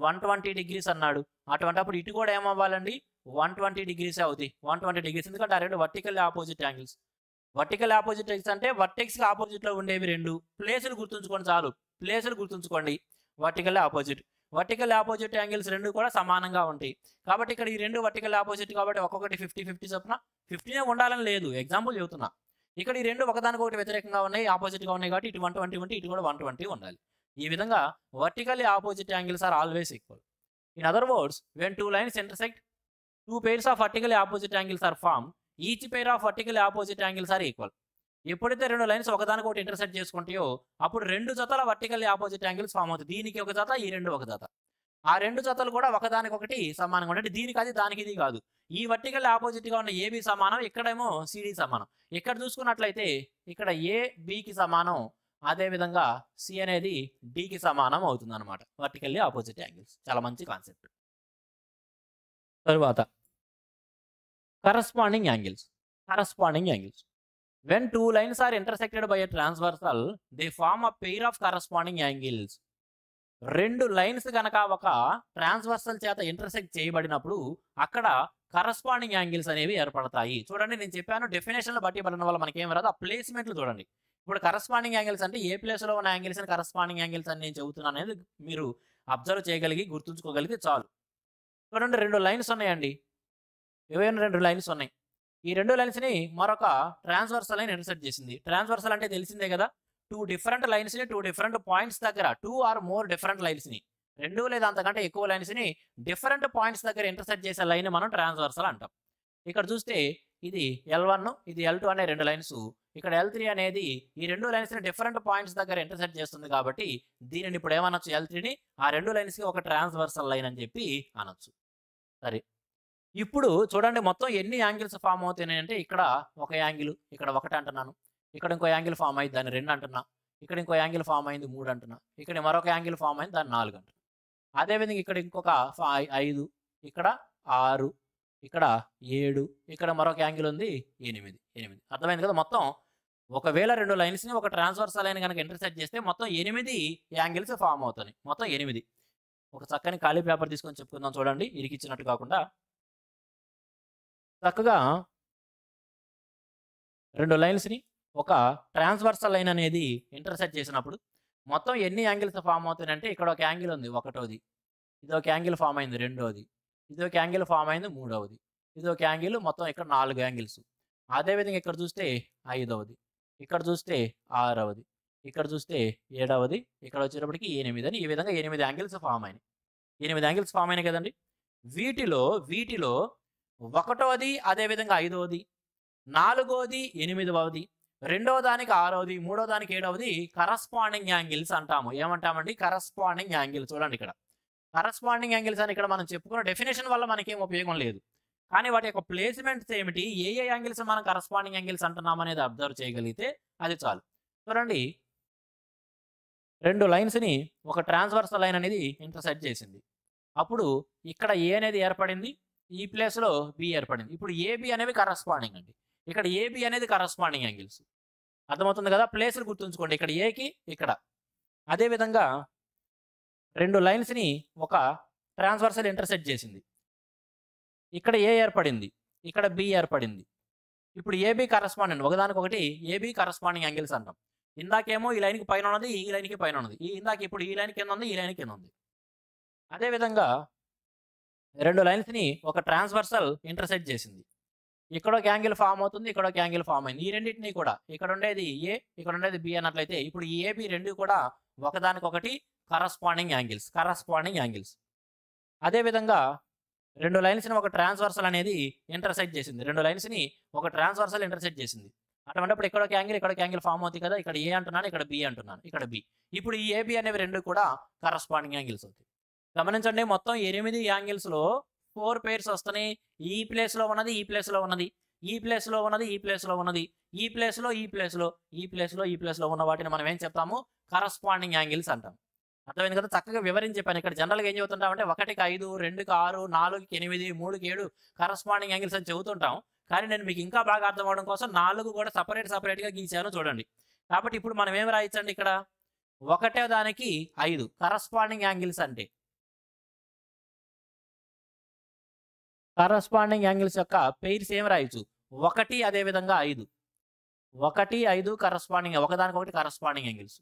120 డిగ్రీస్ అన్నాడు, అటువంటిప్పుడు ఇటు కూడా ఏమవ్వాలండి 120 డిగ్రీసే అవుతాయి. 120 డిగ్రీస్, ఎందుకంటే ఆ రెండు vertical opposite angles. Vertical opposite angles అంటే వర్టెక్స్కి ఆపోజిట్లో ఉండేవి రెండు. ప్లేసులు గుర్తుంచుకోండి చాలు, vertical opposite. Vertical opposite angles రెండు కూడా సమానంగా ఉంటాయి. కాబట్టి ఇక్కడ ఈ రెండు వర్టికల్ ఆపోజిట్ కాబట్టి ఒక్కొక్కటి 50-50 చొప్పున 50నే ఉండాలని లేదు, ఎగ్జాంపుల్ చెబుతున్నా. ఇక్కడ ఈ రెండు ఒకదానికొకటి వ్యతిరేకంగా ఉన్నాయి, ఆపోజిట్గా ఉన్నాయి కాబట్టి ఇటు 120 ఉంటే ఇటు కూడా 120 ఉండాలి. ఈ విధంగా vertically opposite angles are always equal. In other words, when two lines intersect, two pairs of vertically opposite angles are formed. Each pair of vertically opposite angles are equal. ఎప్పుడైతే రెండు లైన్స్ ఒకదానికొకటి ఇంటర్సెక్ట్ చేసుకుంటాయో అప్పుడు రెండు జతల వర్టికల్లీ ఆపోజిట్ యాంగిల్స్ ఫామ్ అవుతాయి. దీనికి ఒక జత, ఈ రెండు ఒక జత. ఆ రెండు జతలు కూడా ఒకదానికొకటి సమానంగా ఉంటాయి. దీనికి అది, దానికి ఇది కాదు. ఈ వర్టికల్ ఆపోజిట్గా ఉన్న ఏబి సమానం, ఇక్కడేమో సిడి సమానం. ఇక్కడ చూసుకున్నట్లయితే ఇక్కడ ఏ బికి సమానం, అదేవిధంగా సి అనేది డికి సమానం అవుతుంది అనమాట. వర్టికల్లీ ఆపోజిట్ యాంగిల్స్ చాలా మంచి కాన్సెప్ట్. తరువాత corresponding angles. When two lines are intersected by a transversal, they form a pair of corresponding angles. రెండు లైన్స్ కనుక ఒక ట్రాన్స్వర్సల్ చేత ఇంటర్సెక్ట్ చేయబడినప్పుడు అక్కడ కరస్పాండింగ్ యాంగిల్స్ అనేవి ఏర్పడతాయి. చూడండి, నేను చెప్పాను డెఫినేషన్లు బట్టి పడిన వల్ల మనకి ఏం రాదు, ఆ ప్లేస్మెంట్లు చూడండి. ఇప్పుడు కరస్పాండింగ్ యాంగిల్స్ అంటే ఏ ప్లేస్లో ఉన్న యాంగిల్స్ అని కరస్పాండింగ్ యాంగిల్స్ అని నేను చెబుతున్నాను అనేది మీరు అబ్జర్వ్ చేయగలిగి గుర్తుంచుకోగలిగితే చాలు. చూడండి, రెండు లైన్స్ ఉన్నాయండి. ఏవైనా రెండు లైన్స్ ఉన్నాయి. ఈ రెండు లైన్స్ని మరొక ట్రాన్స్వర్సల్ లైన్ ఇంటర్సెక్ట్ చేసింది. ట్రాన్స్వర్సల్ అంటే తెలిసిందే కదా, టూ డిఫరెంట్ లైన్స్ని టూ డిఫరెంట్ పాయింట్స్ దగ్గర, టూ ఆర్ మోర్ డిఫరెంట్ లైన్స్ని, రెండు లేదా అంతకంటే ఎక్కువ లైన్స్ని డిఫరెంట్ పాయింట్స్ దగ్గర ఇంటర్సెక్ట్ చేసే లైన్ మనం ట్రాన్స్వర్సల్ అంటాం. ఇక్కడ చూస్తే ఇది L1, ఇది L2 అనే రెండు లైన్స్, ఇక్కడ L3 అనేది ఈ రెండు లైన్స్ని డిఫరెంట్ పాయింట్స్ దగ్గర ఇంటర్సెక్ట్ చేస్తుంది కాబట్టి దీనిని ఇప్పుడు ఏమనొచ్చు, L3ని ఆ రెండు లైన్స్కి ఒక ట్రాన్స్వర్సల్ లైన్ అని చెప్పి అనొచ్చు. సరే, ఇప్పుడు చూడండి మొత్తం ఎన్ని యాంగిల్స్ ఫామ్ అవుతున్నాయి అంటే ఇక్కడ ఒక యాంగిల్, ఇక్కడ ఒకటి అంటున్నాను, ఇక్కడ ఇంకో యాంగిల్ ఫామ్ అయింది దాన్ని 2 అంటున్నా, ఇక్కడ ఇంకో యాంగిల్ ఫామ్ అయింది 3 అంటున్నా, ఇక్కడ మరొక యాంగిల్ ఫామ్ అయింది దాన్ని 4 అంటున్నా. అదేవిధంగా ఇక్కడ ఇంకొక 5, ఇక్కడ 6, ఇక్కడ 7, ఇక్కడ మరొక యాంగిల్ ఉంది 8. అర్థమైంది కదా. మొత్తం ఒకవేళ రెండు లైన్స్ని ఒక ట్రాన్స్వర్సల్ లైన్ కనుక ఇంటర్సెక్ట్ చేస్తే మొత్తం 8 యాంగిల్స్ ఫామ్ అవుతాయి. మొత్తం 8. ఒక చక్కని ఖాళీ పేపర్ తీసుకొని చెప్పుకుందాం. చూడండి, ఇరికిచ్చినట్టు కాకుండా చక్కగా రెండు లైన్స్ని ఒక ట్రాన్స్వర్సల్ లైన్ అనేది ఇంటర్సెక్ట్ చేసినప్పుడు మొత్తం ఎన్ని యాంగిల్స్ ఫామ్ అవుతాయంటే ఇక్కడ ఒక యాంగిల్ ఉంది 1వది, ఇది ఒక యాంగిల్ ఫామ్ అయింది 2వది, ఇది ఒక యాంగిల్ ఫామ్ అయింది 3వది, ఇది ఒక యాంగిల్, మొత్తం ఇక్కడ 4 యాంగిల్స్. అదేవిధంగా ఇక్కడ చూస్తే 5వది, ఇక్కడ చూస్తే 6వది, ఇక్కడ చూస్తే 7వది, ఇక్కడ వచ్చేటప్పటికి 8 అని, ఈ విధంగా 8 యాంగిల్స్ ఫామ్ అయినాయి. 8 యాంగిల్స్ ఫామ్ అయినాయి కదండి. వీటిలో 1వది, అదేవిధంగా 5వది, 4వది, 8వది, 2వ దానికి 6వది, 3వ దానికి 7వది కరస్పాండింగ్ యాంగిల్స్ అంటాము. ఏమంటామండి, కరస్పాండింగ్ యాంగిల్స్. చూడండి, ఇక్కడ కరస్పాండింగ్ యాంగిల్స్ అని ఇక్కడ మనం చెప్పుకున్న డెఫినేషన్ వల్ల మనకేం ఉపయోగం లేదు, కానీ వాటి యొక్క ప్లేస్మెంట్స్ ఏమిటి, ఏ యాంగిల్స్ మనం కరస్పాండింగ్ యాంగిల్స్ అంటున్నాం అనేది అబ్జర్వ్ చేయగలిగితే అది చాలు. చూడండి, రెండు లైన్స్ని ఒక ట్రాన్స్వర్సల్ లైన్ అనేది ఇంటర్సెక్ట్ చేసింది. అప్పుడు ఇక్కడ ఏ అనేది ఏర్పడింది, ఈ ప్లేస్లో బి ఏర్పడింది. ఇప్పుడు ఏబి అనేవి కరస్పాండింగ్ అండి. ఇక్కడ ఏబి అనేది కరస్పాండింగ్ యాంగిల్స్. అర్థమవుతుంది కదా. ప్లేస్లు గుర్తుంచుకోండి, ఇక్కడ ఏకి ఇక్కడ. అదేవిధంగా రెండు లైన్స్ని ఒక ట్రాన్స్వర్సల్ ఇంటర్సెక్ట్ చేసింది. ఇక్కడ ఏ ఏర్పడింది, ఇక్కడ బి ఏర్పడింది. ఇప్పుడు ఏబి కరస్పాండింగ్, ఒకదానికొకటి ఏబి కరస్పాండింగ్ యాంగిల్స్ అంటాం. ఇందాకేమో ఈ లైన్కి పైన ఉన్నది, ఈ లైన్కి పైన ఉన్నది, ఇందాక ఇప్పుడు ఈ లైన్ కింద ఉంది, ఈ లైన్ కింద ఉంది. అదేవిధంగా రెండు లైన్స్ని ఒక ట్రాన్స్వర్సల్ ఇంటర్సెక్ట్ చేసింది. ఇక్కడ ఒక యాంగిల్ ఫామ్ అవుతుంది, ఇక్కడ ఒక యాంగిల్ ఫామ్ అయింది. ఈ రెండింటిని కూడా ఇక్కడ ఉండేది ఏ, ఇక్కడ ఉండేది బి అన్నట్లయితే ఇప్పుడు ఈ ఏబి రెండు కూడా ఒకదానికొకటి కరస్పాండింగ్ యాంగిల్స్. అదేవిధంగా రెండు లైన్స్ని ఒక ట్రాన్స్వర్సల్ అనేది ఇంటర్సెక్ట్ చేసింది. రెండు లైన్స్ని ఒక ట్రాన్స్వర్సల్ ఇంటర్సెక్ట్ చేసింది. అటువంటిప్పుడు ఇక్కడ ఒక యాంగిల్ ఫామ్ అవుతుంది కదా. ఇక్కడ ఏ అంటున్నాను, ఇక్కడ బి అంటున్నాను, ఇక్కడ బి. ఇప్పుడు ఈ ఏబి అనేవి రెండు కూడా కరస్పాండింగ్ యాంగిల్స్ అవుతాయి. గమనించండి, మొత్తం 8 యాంగిల్స్లో 4 పేర్స్ వస్తున్నాయి. ఈ ప్లేస్లో ఉన్నది, ఈ ప్లేస్లో ఉన్నది, ఈ ప్లేస్లో ఉన్నది, ఈ ప్లేస్లో ఉన్నది, ఈ ప్లేస్లో, ఈ ప్లేస్లో, ఈ ప్లేస్లో, ఈ ప్లేస్లో ఉన్న వాటిని మనం ఏం చెప్తాము, కరస్పాండింగ్ యాంగిల్స్ అంటాం. అర్థమైంది కదా. చక్కగా వివరించి చెప్పాను. ఇక్కడ జనరల్గా ఏం చెబుతుంటామంటే 1కి 5, 2కి 6, 4కి 8, 3కి 7 కరస్పాండింగ్ యాంగిల్స్ అని చెబుతుంటాం. కానీ నేను మీకు ఇంకా బాగా అర్థం అవడం కోసం 4 కూడా సపరేట్గా గీసాను చూడండి. కాబట్టి ఇప్పుడు మనం ఏం రాయించండి, ఇక్కడ 1వ దానికి 5 కరస్పాండింగ్ యాంగిల్స్ అంటే కరస్పాండింగ్ యాంగిల్స్ యొక్క పెయిర్స్ ఏం రాయొచ్చు, 1 అదేవిధంగా 5, 1, 5 కరస్పాండింగ్, ఒకదానికొకటి కరస్పాండింగ్ యాంగిల్స్.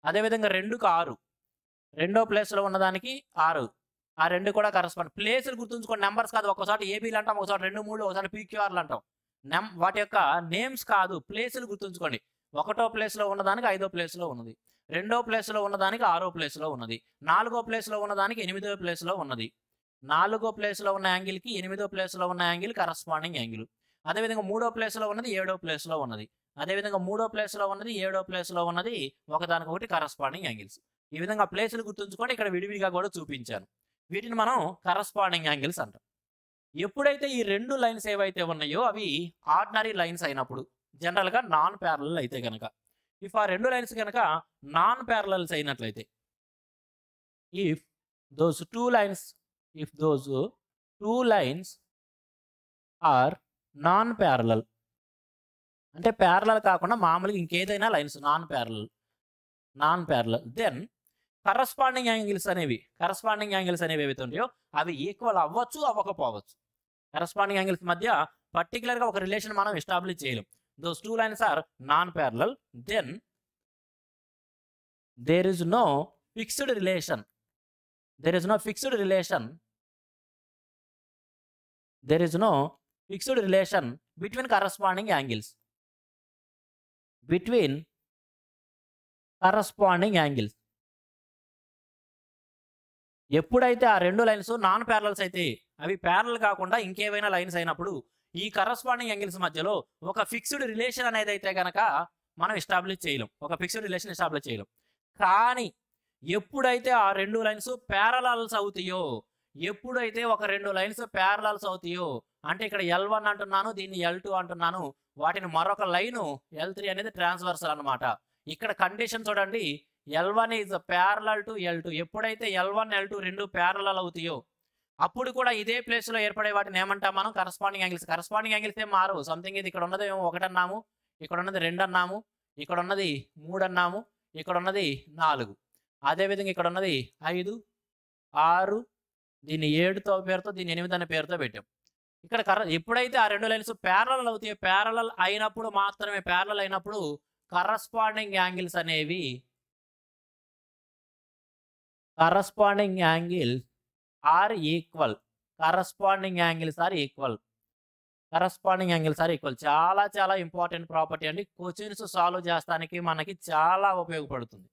అదేవిధంగా 2కి 6, రెండో ప్లేస్లో ఉన్నదానికి 6. ఆ రెండు కూడా కరస్పాండ్. ప్లేసులు గుర్తుంచుకోండి, నెంబర్స్ కాదు. ఒకసారి ఏబీలు అంటాం, ఒకసారి 2, 3, ఒకసారి పీక్యూఆర్లు అంటాం. వాటి యొక్క నేమ్స్ కాదు, ప్లేసులు గుర్తుంచుకోండి. ఒకటో ప్లేస్లో ఉన్నదానికి 5వ ప్లేస్లో ఉన్నది, రెండో ప్లేస్లో ఉన్నదానికి 6వ ప్లేస్లో ఉన్నది, 4వ ప్లేస్లో ఉన్నదానికి 8వ ప్లేస్లో ఉన్నది. 4వ ప్లేస్లో ఉన్న యాంగిల్కి 8వ ప్లేస్లో ఉన్న యాంగిల్ కరస్పాండింగ్ యాంగిల్. అదేవిధంగా 3వ ప్లేస్లో ఉన్నది 7వ ప్లేస్లో ఉన్నది. అదేవిధంగా 3వ ప్లేస్లో ఉన్నది 7వ ప్లేస్లో ఉన్నది, ఒకదానికొకటి కరస్పాండింగ్ యాంగిల్స్. ఈ విధంగా ప్లేసులు గుర్తుంచుకొని ఇక్కడ విడివిడిగా కూడా చూపించాను. వీటిని మనం కరస్పాండింగ్ యాంగిల్స్ అంటాం. ఎప్పుడైతే ఈ రెండు లైన్స్ ఏవైతే ఉన్నాయో అవి ఆర్డినరీ లైన్స్ అయినప్పుడు, జనరల్గా నాన్ ప్యారలల్ అయితే కనుక, ఇఫ్ ఆ రెండు లైన్స్ కనుక నాన్ ప్యారలల్స్ అయినట్లయితే, if those two lines are non parallel, అంటే ప్యారలల్ కాకుండా మామూలుగా ఇంకేదైనా lines non parallel, then corresponding angles అనేవి ఏవైతే ఉంటాయో అవి ఈక్వల్ అవ్వచ్చు, అవ్వకపోవచ్చు. కరస్పాండింగ్ యాంగిల్స్ మధ్య పర్టికులర్గా ఒక రిలేషన్ మనం ఎస్టాబ్లిష్ చేయలేం. Those two lines are non parallel, then there is no fixed relation between corresponding angles. ఎప్పుడైతే ఆ రెండు లైన్స్ నాన్ ప్యారలల్స్ అయితే, అవి ప్యారలల్ కాకుండా ఇంకేవైనా లైన్స్ అయినప్పుడు, ఈ కరస్పాండింగ్ యాంగిల్స్ మధ్యలో ఒక ఫిక్స్డ్ రిలేషన్ అనేది అయితే కనుక మనం ఎస్టాబ్లిష్ చేయలేం. కానీ ఎప్పుడైతే ఆ రెండు లైన్స్ ప్యారలల్స్ అవుతాయో, ఒక రెండు లైన్స్ ప్యారలల్స్ అవుతాయో, అంటే ఇక్కడ L1 అంటున్నాను, దీన్ని L2 అంటున్నాను, వాటిని మరొక లైను L3 అనేది ట్రాన్స్వర్సల్ అనమాట. ఇక్కడ కండిషన్ చూడండి, L1 is parallel to L2. ఎప్పుడైతే L1, L2 రెండు ప్యారలల్ అవుతాయో అప్పుడు కూడా ఇదే ప్లేస్లో ఏర్పడే వాటిని ఏమంటాం మనం? కరస్పాండింగ్ యాంగిల్స్ ఏం మారు. సంథింగ్ ఇది ఇక్కడ ఉన్నది 1 అన్నాము, ఇక్కడ ఉన్నది 2 అన్నాము, ఇక్కడ ఉన్నది 3 అన్నాము, ఇక్కడ ఉన్నది 4, అదేవిధంగా ఇక్కడ ఉన్నది 5, 6, దీన్ని 7 పేరుతో, దీన్ని 8 అనే పేరుతో పెట్టాం. ఇక్కడ ఎప్పుడైతే ఆ రెండు లైన్స్ ప్యారలల్ అవుతాయో, ప్యారలల్ అయినప్పుడు కరస్పాండింగ్ యాంగిల్స్ ఆర్ ఈక్వల్. చాలా చాలా ఇంపార్టెంట్ ప్రాపర్టీ అండి. క్వశ్చన్స్ సాల్వ్ చేస్తానికి మనకి చాలా ఉపయోగపడుతుంది.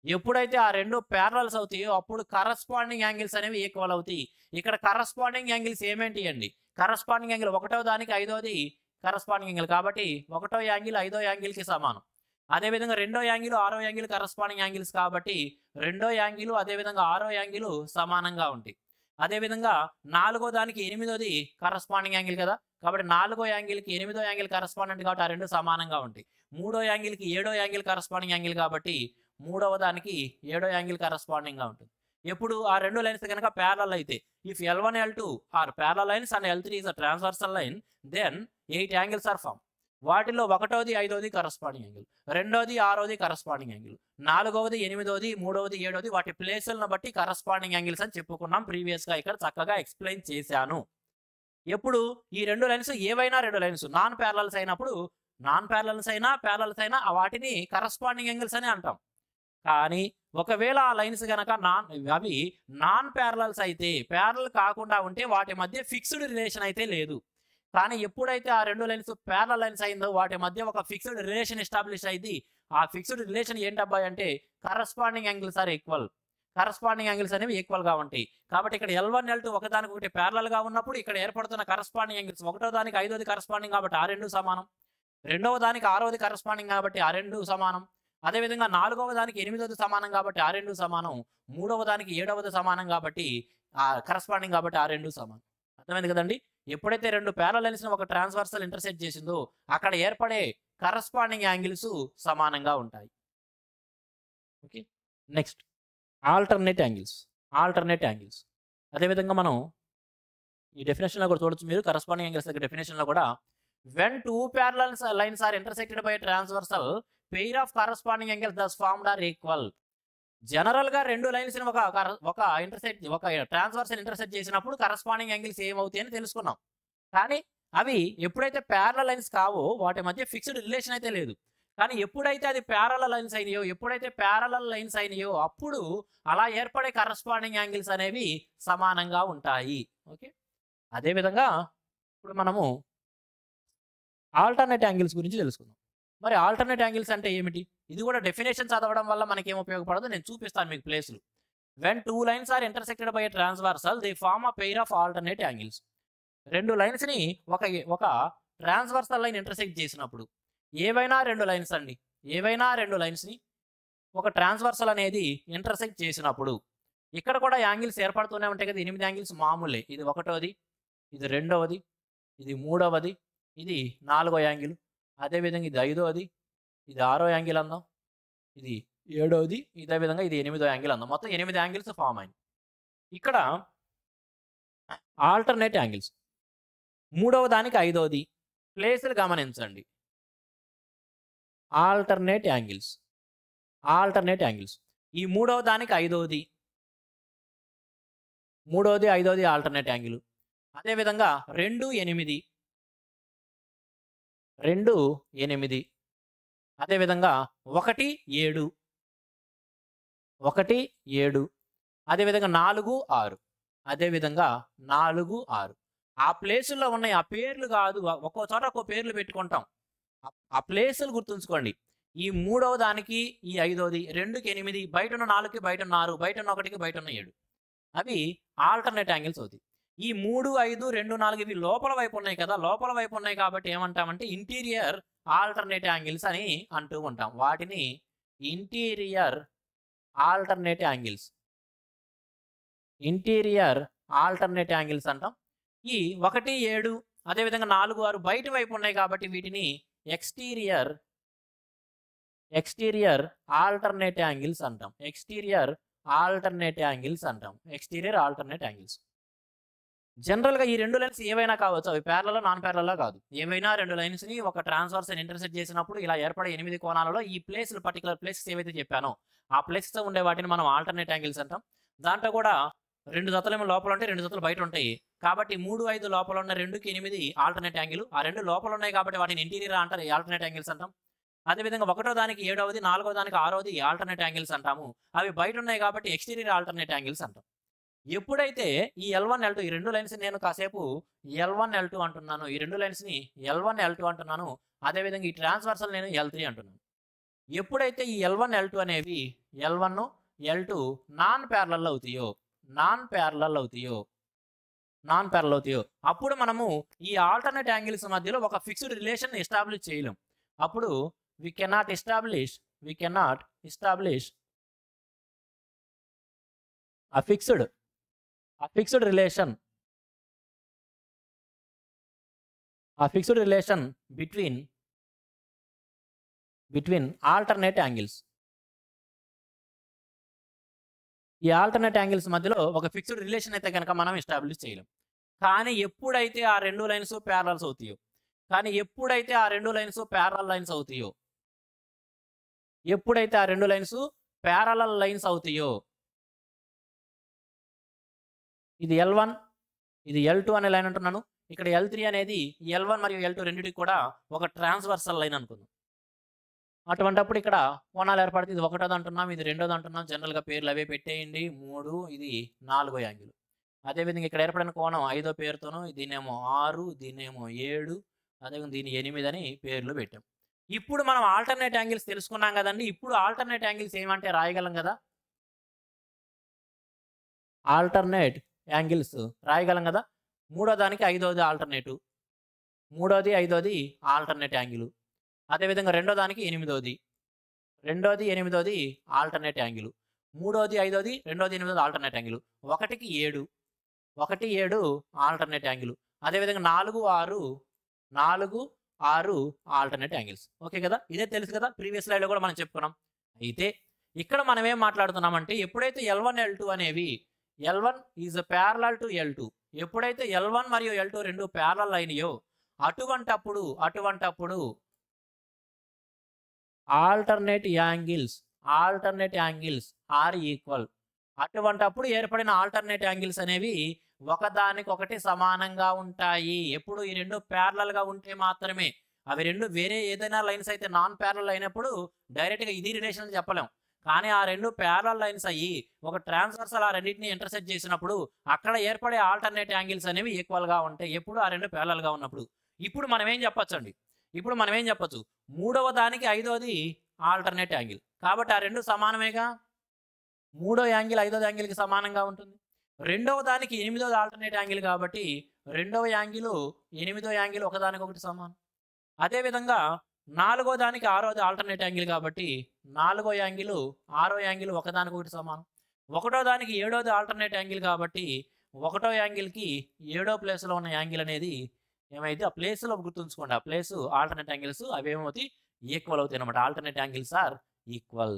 ఎప్పుడైతే ఆ రెండు ప్యారలల్స్ అవుతాయో అప్పుడు కరస్పాండింగ్ యాంగిల్స్ అనేవి ఈక్వల్ అవుతాయి. ఇక్కడ కరస్పాండింగ్ యాంగిల్స్ ఏమేంటి అండి? కరస్పాండింగ్ యాంగిల్ 1వ దానికి 5వది కరస్పాండింగ్ యాంగిల్ కాబట్టి 1వ యాంగిల్ 5వ యాంగిల్కి సమానం. అదేవిధంగా 2వ యాంగిల్ 6వ యాంగిల్ కరస్పాండింగ్ యాంగిల్స్ కాబట్టి 2వ యాంగిల్ అదేవిధంగా 6వ యాంగిల్ సమానంగా ఉంటాయి. అదేవిధంగా 4వ దానికి 8వది కరస్పాండింగ్ యాంగిల్ కదా, కాబట్టి 4వ యాంగిల్కి 8వ యాంగిల్ కరస్పాండెంట్ కాబట్టి ఆ రెండు సమానంగా ఉంటాయి. 3వ యాంగిల్కి 7వ యాంగిల్ కరస్పాండింగ్ యాంగిల్ కాబట్టి 3వ దానికి 7వ యాంగిల్ కరస్పాండింగ్గా ఉంటుంది. ఎప్పుడు ఆ రెండు లైన్స్ కనుక ప్యారలల్ అయితే, if L1, L2 are parallel lines and L3 is a transversal line, then 8 angles are form. వాటిలో 1వది 5వది కరస్పాండింగ్ యాంగిల్, 2వది 6వది కరస్పాండింగ్ యాంగిల్, 4వది 8వది, 3వది 7వది వాటి ప్లేసులను బట్టి కరస్పాండింగ్ యాంగిల్స్ అని చెప్పుకున్నాం. ప్రీవియస్గా ఇక్కడ చక్కగా ఎక్స్ప్లెయిన్ చేశాను. ఎప్పుడు ఈ రెండు లైన్స్ ఏవైనా రెండు లైన్స్ నాన్ ప్యారలల్స్ అయినా వాటిని కరస్పాండింగ్ యాంగిల్స్ అని అంటాం. కానీ ఒకవేళ ఆ లైన్స్ కనుక అవి నాన్ ప్యారలల్స్ అయితే, ప్యారలల్ కాకుండా ఉంటే వాటి మధ్య ఫిక్స్డ్ రిలేషన్ అయితే లేదు. కానీ ఎప్పుడైతే ఆ రెండు లైన్స్ ప్యారలల్ లైన్స్ అయిందో వాటి మధ్య ఒక ఫిక్స్డ్ రిలేషన్ ఎస్టాబ్లిష్ అయింది. ఆ ఫిక్స్డ్ రిలేషన్ ఏంటబ్బాయి అంటే corresponding angles are equal. Corresponding angles అనేవి ఈక్వల్గా ఉంటాయి. కాబట్టి ఇక్కడ L1, L2 ఒకదానికొకటి ప్యారలల్గా ఉన్నప్పుడు ఇక్కడ ఏర్పడుతున్న కరస్పాండింగ్ యాంగిల్స్ 1వ దానికి 5వది కరస్పాండింగ్ కాబట్టి ఆ రెండు సమానం, 2వ దానికి 6వది కరస్పాండింగ్ కాబట్టి ఆ రెండు సమానం, అదేవిధంగా 4వ దానికి 8వది సమానం కాబట్టి ఆ రెండు సమానం, 3వ దానికి 7వది సమానం కాబట్టి ఆ కరస్పాండింగ్ కాబట్టి ఆ రెండు సమానం. అర్థమైంది కదండి? ఎప్పుడైతే రెండు ప్యారలల్ లైన్స్ ఒక ట్రాన్స్వర్సల్ ఇంటర్సెక్ట్ చేసిందో అక్కడ ఏర్పడే కరస్పాండింగ్ యాంగిల్స్ సమానంగా ఉంటాయి. Okay, next alternate angles. అదేవిధంగా మనం ఈ డెఫినేషన్లో కూడా చూడొచ్చు మీరు. కరస్పాండింగ్ యాంగిల్స్ దగ్గర డెఫినేషన్లో కూడా, when two parallel lines are intersected by transversal pair of corresponding angles thus formed are equal. జనరల్గా రెండు లైన్స్ ఒక ట్రాన్స్వర్సల్ ఇంటర్సెక్ట్ చేసినప్పుడు కరస్పాండింగ్ యాంగిల్స్ ఏమవుతాయి అని తెలుసుకున్నాం. కానీ అవి ఎప్పుడైతే ప్యారలల్ లైన్స్ కావో వాటి మధ్య ఫిక్స్డ్ రిలేషన్ అయితే లేదు. కానీ ఎప్పుడైతే అది ప్యారలల్ లైన్స్ అయినాయో, ఎప్పుడైతే ప్యారలల్ లైన్స్ అయినాయో అప్పుడు అలా ఏర్పడే కరస్పాండింగ్ యాంగిల్స్ అనేవి సమానంగా ఉంటాయి. ఓకే, అదేవిధంగా ఇప్పుడు మనము ఆల్టర్నేట్ యాంగిల్స్ గురించి తెలుసుకుందాం. మరి ఆల్టర్నేట్ యాంగిల్స్ అంటే ఏమిటి? ఇది కూడా డెఫినేషన్ చదవడం వల్ల మనకేం ఉపయోగపడదో నేను చూపిస్తాను మీకు ప్లేస్లు. When two lines are intersected by a transversal they form a pair of alternate angles. రెండు లైన్స్ని ఒక ట్రాన్స్వర్సల్ లైన్ ఇంటర్సెక్ట్ చేసినప్పుడు ఏవైనా రెండు లైన్స్ అండి, ఏవైనా రెండు లైన్స్ని ఒక ట్రాన్స్వర్సల్ అనేది ఇంటర్సెక్ట్ చేసినప్పుడు ఇక్కడ కూడా యాంగిల్స్ ఏర్పడుతూనే ఉంటాయి కదా. 8 యాంగిల్స్ మామూలే. ఇది ఒకటోది, ఇది రెండవది, ఇది మూడవది, ఇది 4వ యాంగిల్, అదేవిధంగా ఇది 5వది, ఇది 6వ యాంగిల్ అందాం, ఇది 7వది, ఇదే విధంగా ఇది 8వ యాంగిల్ అందాం. మొత్తం 8 యాంగిల్స్ ఫామ్ అయింది. ఇక్కడ ఆల్టర్నేట్ యాంగిల్స్, మూడవ దానికి 5వది ప్లేసులు గమనించండి. ఆల్టర్నేట్ యాంగిల్స్, ఆల్టర్నేట్ యాంగిల్స్, ఈ మూడవ దానికి 5వది, మూడవది 5వది ఆల్టర్నేట్ యాంగిల్. అదేవిధంగా 2, 8, 2, 8, అదేవిధంగా 1, 7, 1, 7, అదేవిధంగా 4, 6, అదేవిధంగా 4, 6. ఆ ప్లేసుల్లో ఉన్నాయి, ఆ పేర్లు కాదు, ఒక్కో చోట ఒక్కో పేర్లు పెట్టుకుంటాం. ఆ ప్లేసులు గుర్తుంచుకోండి. ఈ మూడవ దానికి ఈ 5వది, 2కి 8, బయట ఉన్న 4కి బయట ఉన్న 6, బయట ఉన్న 1కి బయట ఉన్న 7, అవి ఆల్టర్నేట్ యాంగిల్స్ అవుతాయి. ఈ 3, 5, 2, 4 ఇవి లోపల వైపు ఉన్నాయి కదా, లోపల వైపు ఉన్నాయి కాబట్టి ఏమంటామంటే ఇంటీరియర్ ఆల్టర్నేట్ యాంగిల్స్ అని అంటూ ఉంటాం. వాటిని interior alternate angles, interior alternate angles అంటాం. ఈ 1, 7, అదేవిధంగా 4, 6 బయట వైపు ఉన్నాయి కాబట్టి వీటిని ఎక్స్టీరియర్ ఆల్టర్నేట్ యాంగిల్స్ అంటాం. ఎక్స్టీరియర్ ఆల్టర్నేట్ యాంగిల్స్ అంటాం. Exterior alternate angles. జనరల్గా ఈ రెండు లైన్స్ ఏవైనా కావచ్చు, అవి ప్యారలల్ నాన్ ప్యారలల్ కాదు. ఏవైనా రెండు లైన్స్ని ఒక ట్రాన్స్వర్స్ ఇంటర్సెక్ట్ చేసినప్పుడు ఇలా ఏర్పడే 8 కోణాలలో ఈ ప్లేస్లు, పర్టికులర్ ప్లేసెస్ ఏవైతే చెప్పానో ఆ ప్లేసెస్ ఉండే వాటిని మనం ఆల్టర్నేట్ యాంగిల్స్ అంటాం. దాంట్లో కూడా 2 జతలేమో లోపల ఉంటాయి, 2 జతలు బయట ఉంటాయి. కాబట్టి 3, 5 లోపల ఉన్న 2కి 8 ఆల్టర్నేట్ యాంగిల్. ఆ 2 లోపల ఉన్నాయి కాబట్టి వాటిని ఇంటీరియర్ ఆల్టర్నేట్ యాంగిల్స్ అంటాం. అదేవిధంగా 1వ దానికి 7వది, 4వ దానికి 6వది ఆల్టర్నేట్ యాంగిల్స్ అంటాము. అవి బయట ఉన్నాయి కాబట్టి ఎక్స్టీరియర్ ఆల్టర్నేట్ యాంగిల్స్ అంటాం. ఎప్పుడైతే ఈ L1, L2 ఈ రెండు లైన్స్ నేను కాసేపు L1, L2 అంటున్నాను, ఈ రెండు లైన్స్ని L1, L2 అంటున్నాను, అదేవిధంగా ఈ ట్రాన్స్వర్సల్ నేను L3 అంటున్నాను. ఎప్పుడైతే ఈ L1, L2 అనేవి L1, L2 నాన్ ప్యారలల్ అవుతాయో, అప్పుడు మనము ఈ ఆల్టర్నేట్ యాంగిల్స్ మధ్యలో ఒక ఫిక్స్డ్ రిలేషన్ ఎస్టాబ్లిష్ చేయలేం. అప్పుడు we cannot establish a fixed relation between alternate angles. ఈ ఆల్టర్నేట్ యాంగిల్స్ మధ్యలో ఒక ఫిక్స్డ్ రిలేషన్ అయితే కనుక మనం ఎస్టాబ్లిష్ చేయలేం. కానీ ఎప్పుడైతే ఆ రెండు లైన్స్ ప్యారలల్స్ అవుతాయో, ఎప్పుడైతే ఆ రెండు లైన్స్ ప్యారలల్ లైన్స్ అవుతాయో, ఇది L1, ఇది L2 అనే లైన్ అంటున్నాను. ఇక్కడ L3 అనేది L1 మరియు L2 రెండింటికి కూడా ఒక ట్రాన్స్వర్సల్ లైన్ అనుకుందాం. అటువంటప్పుడు ఇక్కడ కోణాలు ఏర్పడితే ఇది 1వది అంటున్నాం, ఇది 2వది అంటున్నాం. జనరల్గా పేర్లు అవే పెట్టేయండి. 3, ఇది 4వ యాంగిల్. అదేవిధంగా ఇక్కడ ఏర్పడిన కోణం 5వ పేరుతోనూ, దీన్నేమో 6, దీన్నేమో 7, అదేవిధంగా దీన్ని 8 అని పేర్లు పెట్టాం. ఇప్పుడు మనం ఆల్టర్నేట్ యాంగిల్స్ తెలుసుకున్నాం కదండి. ఇప్పుడు ఆల్టర్నేట్ యాంగిల్స్ ఏమంటే రాయగలం కదా, ఆల్టర్నేట్ యాంగిల్స్ రాయగలం కదా. 3వ దానికి 5వది ఆల్టర్నేటివ్, 3వది 5వది ఆల్టర్నేట్ యాంగిల్. అదేవిధంగా 2వ దానికి 8వది, 2వది 8వది ఆల్టర్నేట్ యాంగిల్. 3వది 5వది, 2వది 8వది ఆల్టర్నేట్ యాంగిల్. 1కి 7, 1, 7 ఆల్టర్నేట్ యాంగిల్. అదేవిధంగా 4, 6 ఆల్టర్నేట్ యాంగిల్స్. ఓకే కదా, ఇదే తెలుసు కదా, ప్రీవియస్ స్లైడ్లో కూడా మనం చెప్పుకున్నాం. అయితే ఇక్కడ మనం ఏం మాట్లాడుతున్నామంటే ఎప్పుడైతే L1, L2 అనేవి L1 is parallel to L2, ఎప్పుడైతే L1 మరియు L2 రెండు ప్యారలల్ అయినాయో అటువంటప్పుడు ఆల్టర్నేట్ యాంగిల్స్ ఆర్ ఈక్వల్. అటువంటప్పుడు ఏర్పడిన ఆల్టర్నేట్ యాంగిల్స్ అనేవి ఒకదానికొకటి సమానంగా ఉంటాయి. ఎప్పుడు ఈ రెండు ప్యారలల్గా ఉంటే మాత్రమే. అవి రెండు వేరే ఏదైనా లైన్స్ అయితే నాన్ ప్యారలల్ అయినప్పుడు డైరెక్ట్గా ఇది రిలేషన్ అని చెప్పలేం. కానీ ఆ రెండు ప్యారలల్ లైన్స్ అయ్యి ఒక ట్రాన్స్వర్సల్ ఆ రెండింటిని ఇంటర్సెక్ట్ చేసినప్పుడు అక్కడ ఏర్పడే ఆల్టర్నేట్ యాంగిల్స్ అనేవి ఈక్వల్గా ఉంటాయి ఎప్పుడు ఆ రెండు ప్యారలల్గా ఉన్నప్పుడు. ఇప్పుడు మనం ఏం చెప్పొచ్చు, మూడవ దానికి ఐదవది ఆల్టర్నేట్ యాంగిల్ కాబట్టి ఆ రెండు సమానమేగా. మూడో యాంగిల్ ఐదో యాంగిల్కి సమానంగా ఉంటుంది. రెండవ దానికి ఎనిమిదోది ఆల్టర్నేట్ యాంగిల్ కాబట్టి రెండవ యాంగిల్ ఎనిమిదో యాంగిల్ ఒకదానికొకటి సమానం. అదేవిధంగా నాలుగో దానికి ఆరోది ఆల్టర్నేట్ యాంగిల్ కాబట్టి నాలుగో యాంగిల్ ఆరో యాంగిల్ ఒకదానికొకటి సమానం. ఒకటో దానికి ఏడోది ఆల్టర్నేట్ యాంగిల్ కాబట్టి ఒకటో యాంగిల్కి ఏడో ప్లేస్లో ఉన్న యాంగిల్ అనేది ఏమైతే ఆ ప్లేస్లో గుర్తుంచుకోండి, ఆ ప్లేస్ ఆల్టర్నేట్ యాంగిల్స్ అవి ఏమవుతాయి, ఈక్వల్ అవుతాయి అనమాట. Alternate angles are equal.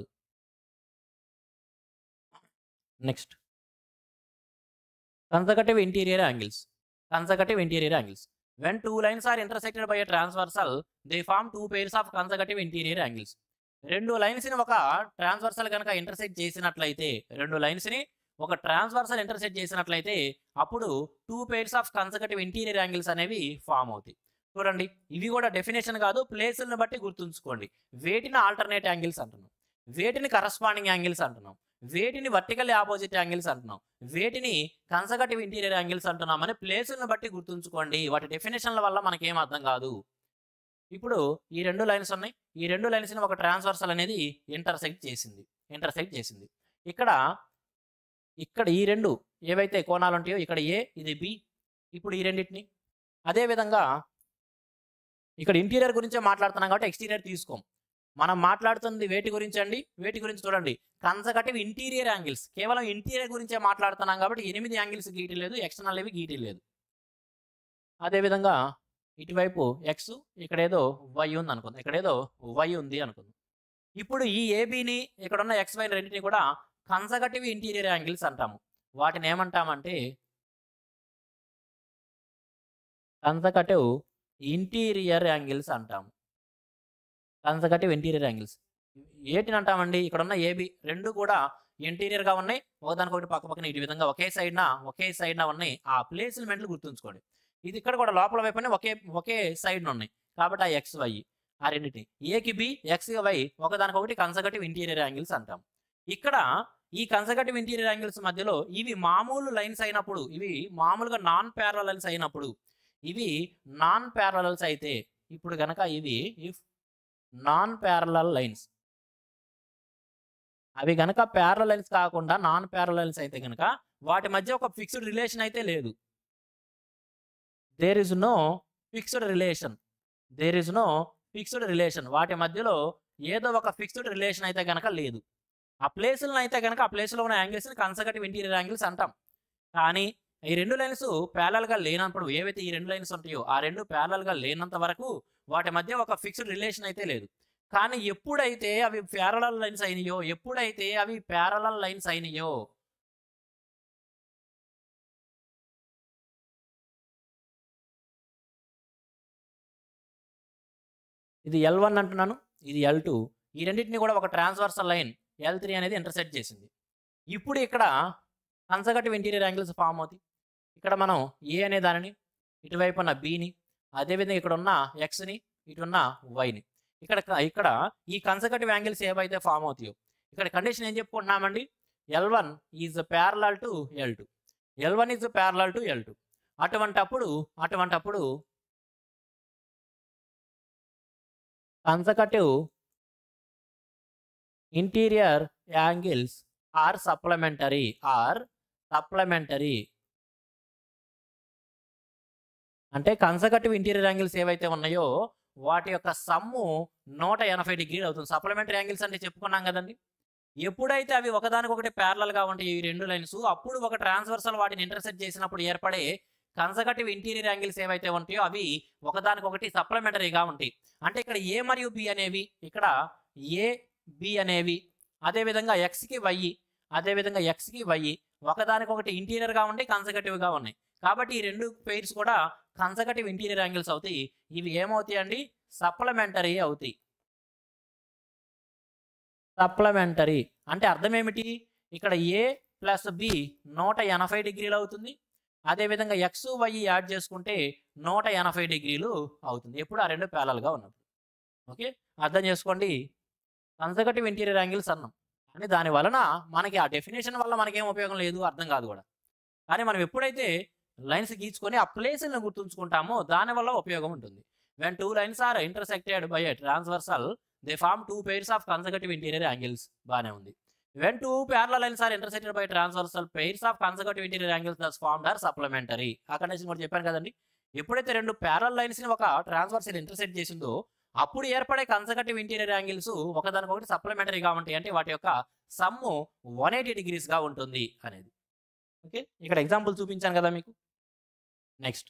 Next consecutive interior angles. When two lines are intersected by a transversal, they form two pairs of consecutive interior angles. రెండు లైన్స్ ని ఒక ట్రాన్స్వర్సల్ కనుక ఇంటర్సెక్ట్ చేసినట్లయితే అప్పుడు two pairs of consecutive interior angles అనేవి ఫామ్ అవుతాయి. చూడండి, ఇవి కూడా డెఫినేషన్ కాదు, ప్లేసులను బట్టి గుర్తుంచుకోండి. వేటిని ఆల్టర్నేట్ యాంగిల్స్ అంటున్నాం, వేటిని కరస్పాండింగ్ యాంగిల్స్ అంటున్నాం, వేటిని వర్టికల్ ఆపోజిట్ యాంగిల్స్ అంటున్నాం, వేటిని కన్సర్వేటివ్ ఇంటీరియర్ యాంగిల్స్ అంటున్నాం అని ప్లేసులను బట్టి గుర్తుంచుకోండి. వాటి డెఫినేషన్ల వల్ల మనకేం అర్థం కాదు. ఇప్పుడు ఈ రెండు లైన్స్ ఉన్నాయి, ఈ రెండు లైన్స్ని ఒక ట్రాన్స్వర్సల్ అనేది ఇంటర్సెక్ట్ చేసింది. ఇక్కడ ఈ రెండు ఏవైతే కోణాలు ఉంటాయో, ఇక్కడ ఏ, ఇది బి. ఇప్పుడు ఈ రెండింటిని అదేవిధంగా ఇక్కడ ఇంటీరియర్ గురించే మాట్లాడుతున్నాం కాబట్టి ఎక్స్టీరియర్ తీసుకోం. మనం మాట్లాడుతుంది వేటి గురించి అండి, వేటి గురించి చూడండి, కన్సర్వేటివ్ ఇంటీరియర్ యాంగిల్స్. కేవలం ఇంటీరియర్ గురించే మాట్లాడుతున్నాం కాబట్టి 8 యాంగిల్స్ గీటి లేదు, ఎక్స్టర్నల్ ఏవి గీటి లేదు. అదేవిధంగా ఇటువైపు ఎక్స్, ఇక్కడేదో వై ఉంది అనుకుందాం, ఇక్కడేదో వై ఉంది అనుకుందాం. ఇప్పుడు ఈ ఏబిని ఇక్కడ ఉన్న ఎక్స్ వై రెండింటిని కూడా కన్సర్వేటివ్ ఇంటీరియర్ యాంగిల్స్ అంటాము. వాటిని ఏమంటామంటే కన్సర్వేటివ్ ఇంటీరియర్ యాంగిల్స్ అంటాము. కన్సర్వేటివ్ ఇంటీరియర్ యాంగిల్స్ ఏటిని అంటామండి, ఇక్కడ ఉన్న ఏబి రెండు కూడా ఇంటీరియర్గా ఉన్నాయి, ఒకదానికొకటి పక్క పక్కన ఈ విధంగా ఒకే సైడ్న ఉన్నాయి. ఆ ప్లేస్మెంట్లు గుర్తుంచుకోండి. ఇది ఇక్కడ కూడా లోపల వైపునే ఒకే సైడ్న ఉన్నాయి కాబట్టి ఆ ఎక్స్ వై ఆ రెండింటిని ఏకి బి ఎక్స్ వై ఒకదానికొకటి కన్సర్వేటివ్ ఇంటీరియర్ యాంగిల్స్ అంటాం. ఇక్కడ ఈ కన్సర్వేటివ్ ఇంటీరియర్ యాంగిల్స్ మధ్యలో ఇవి మామూలు లైన్స్ అయినప్పుడు, ఇవి మామూలుగా నాన్ ప్యారలల్ లైన్స్ అయినప్పుడు, ఇవి నాన్ ప్యారలల్స్ అయితే, ఇప్పుడు కనుక ఇవి ఇఫ్ నాన్ ప్యారలల్ లైన్స్, అవి కనుక ప్యారలల్ లైన్స్ కాకుండా నాన్ ప్యారలల్ లైన్స్ అయితే కనుక వాటి మధ్య ఒక ఫిక్స్డ్ రిలేషన్ అయితే లేదు. There is no fixed relation, వాటి మధ్యలో ఏదో ఒక ఫిక్స్డ్ రిలేషన్ అయితే కనుక లేదు. ఆ ప్లేసులను అయితే కనుక ఆ ప్లేస్లో ఉన్న యాంగిల్స్ని కన్సర్వేటివ్ ఇంటీరియర్ యాంగిల్స్ అంటాం. కానీ ఈ రెండు లైన్స్ ప్యారలల్గా లేనప్పుడు, ఏవైతే ఈ రెండు లైన్స్ ఉంటాయో ఆ రెండు ప్యారలల్గా లేనంత వరకు వాటి మధ్య ఒక ఫిక్స్డ్ రిలేషన్ అయితే లేదు. కానీ ఎప్పుడైతే అవి ప్యారలల్ లైన్స్ అయినాయో, ఇది L1 అంటున్నాను, ఇది L2, ఈ రెండింటిని కూడా ఒక ట్రాన్స్వర్సల్ లైన్ L3 అనేది ఇంటర్సెక్ట్ చేసింది. ఇప్పుడు ఇక్కడ కన్సర్వేటివ్ ఇంటీరియర్ యాంగిల్స్ ఫామ్ అవుతాయి. ఇక్కడ మనం ఏ అనే దానిని, ఇటువైపు ఉన్న బిని, అదేవిధంగా ఇక్కడ ఉన్న ఎక్స్ని, ఇటున్న వైని, ఇక్కడ ఈ కన్సర్వేటివ్ యాంగిల్స్ ఏవైతే ఫామ్ అవుతాయో ఇక్కడ కండిషన్ ఏం చెప్పుకుంటున్నామండి, L1 is parallel to L2. అటువంటప్పుడు conservative interior angles are supplementary. అంటే కన్సర్వేటివ్ ఇంటీరియర్ యాంగిల్స్ ఏవైతే ఉన్నాయో వాటి యొక్క సమ్ము 180 డిగ్రీలు అవుతుంది. సప్లిమెంటరీ యాంగిల్స్ అంటే చెప్పుకున్నాం కదండి, ఎప్పుడైతే అవి ఒకదానికొకటి ప్యారలల్గా ఉంటాయి ఈ రెండు లైన్స్, అప్పుడు ఒక ట్రాన్స్వర్సల్ వాటిని ఇంటర్సెక్ట్ చేసినప్పుడు ఏర్పడే కన్సర్వేటివ్ ఇంటీరియర్ యాంగిల్స్ ఏవైతే ఉంటాయో అవి ఒకదానికొకటి సప్లిమెంటరీగా ఉంటాయి. అంటే ఇక్కడ ఏ మరియు బి అనేవి, ఇక్కడ ఏ బి అనేవి, అదేవిధంగా ఎక్స్కి వై ఒకదానికొకటి ఇంటీరియర్గా ఉండి కన్సర్వేటివ్గా ఉన్నాయి. కాబట్టి ఈ రెండు పెయిర్స్ కూడా కన్సర్వేటివ్ ఇంటీరియర్ యాంగిల్స్ అవుతాయి. ఇవి ఏమవుతాయి అండి, సప్లిమెంటరీ అవుతాయి. సప్లిమెంటరీ అంటే అర్థం ఏమిటి, ఇక్కడ ఏ ప్లస్ బి 180 డిగ్రీలు అవుతుంది, అదేవిధంగా ఎక్స్ వై యాడ్ చేసుకుంటే 180 డిగ్రీలు అవుతుంది ఎప్పుడు ఆ రెండు ప్యారలల్గా ఉన్నప్పుడు. ఓకే, అర్థం చేసుకోండి. కన్సర్వేటివ్ ఇంటీరియర్ యాంగిల్స్ అన్నాం కానీ దాని వలన మనకి ఆ డెఫినేషన్ వల్ల మనకేం ఉపయోగం లేదు, అర్థం కాదు కూడా. కానీ మనం ఎప్పుడైతే లైన్స్ గీచుకొని ఆ ప్లేస్ని గుర్తుంచుకుంటామో దానివల్ల ఉపయోగం ఉంటుంది. When two lines are intersected by a transversal they form two pairs of conservative interior angles. బాగానే ఉంది. When two parallel lines are intersected by transversal pairs of conservative interior angles thus formed are supplementary. ఆ కండిషన్ కూడా చెప్పాను కదండి. ఎప్పుడైతే రెండు ప్యారలల్ లైన్స్ని ఒక ట్రాన్స్వర్సల్ ఇంటర్సెక్ట్ చేసిందో అప్పుడు ఏర్పడే కన్సర్వేటివ్ ఇంటీరియర్ యాంగిల్స్ ఒకదానికొకటి సప్లిమెంటరీగా ఉంటాయి, అంటే వాటి యొక్క సమ్ము 180 డిగ్రీస్గా ఉంటుంది అనేది. ఓకే, ఇక్కడ ఎగ్జాంపుల్ చూపించాను కదా మీకు. Next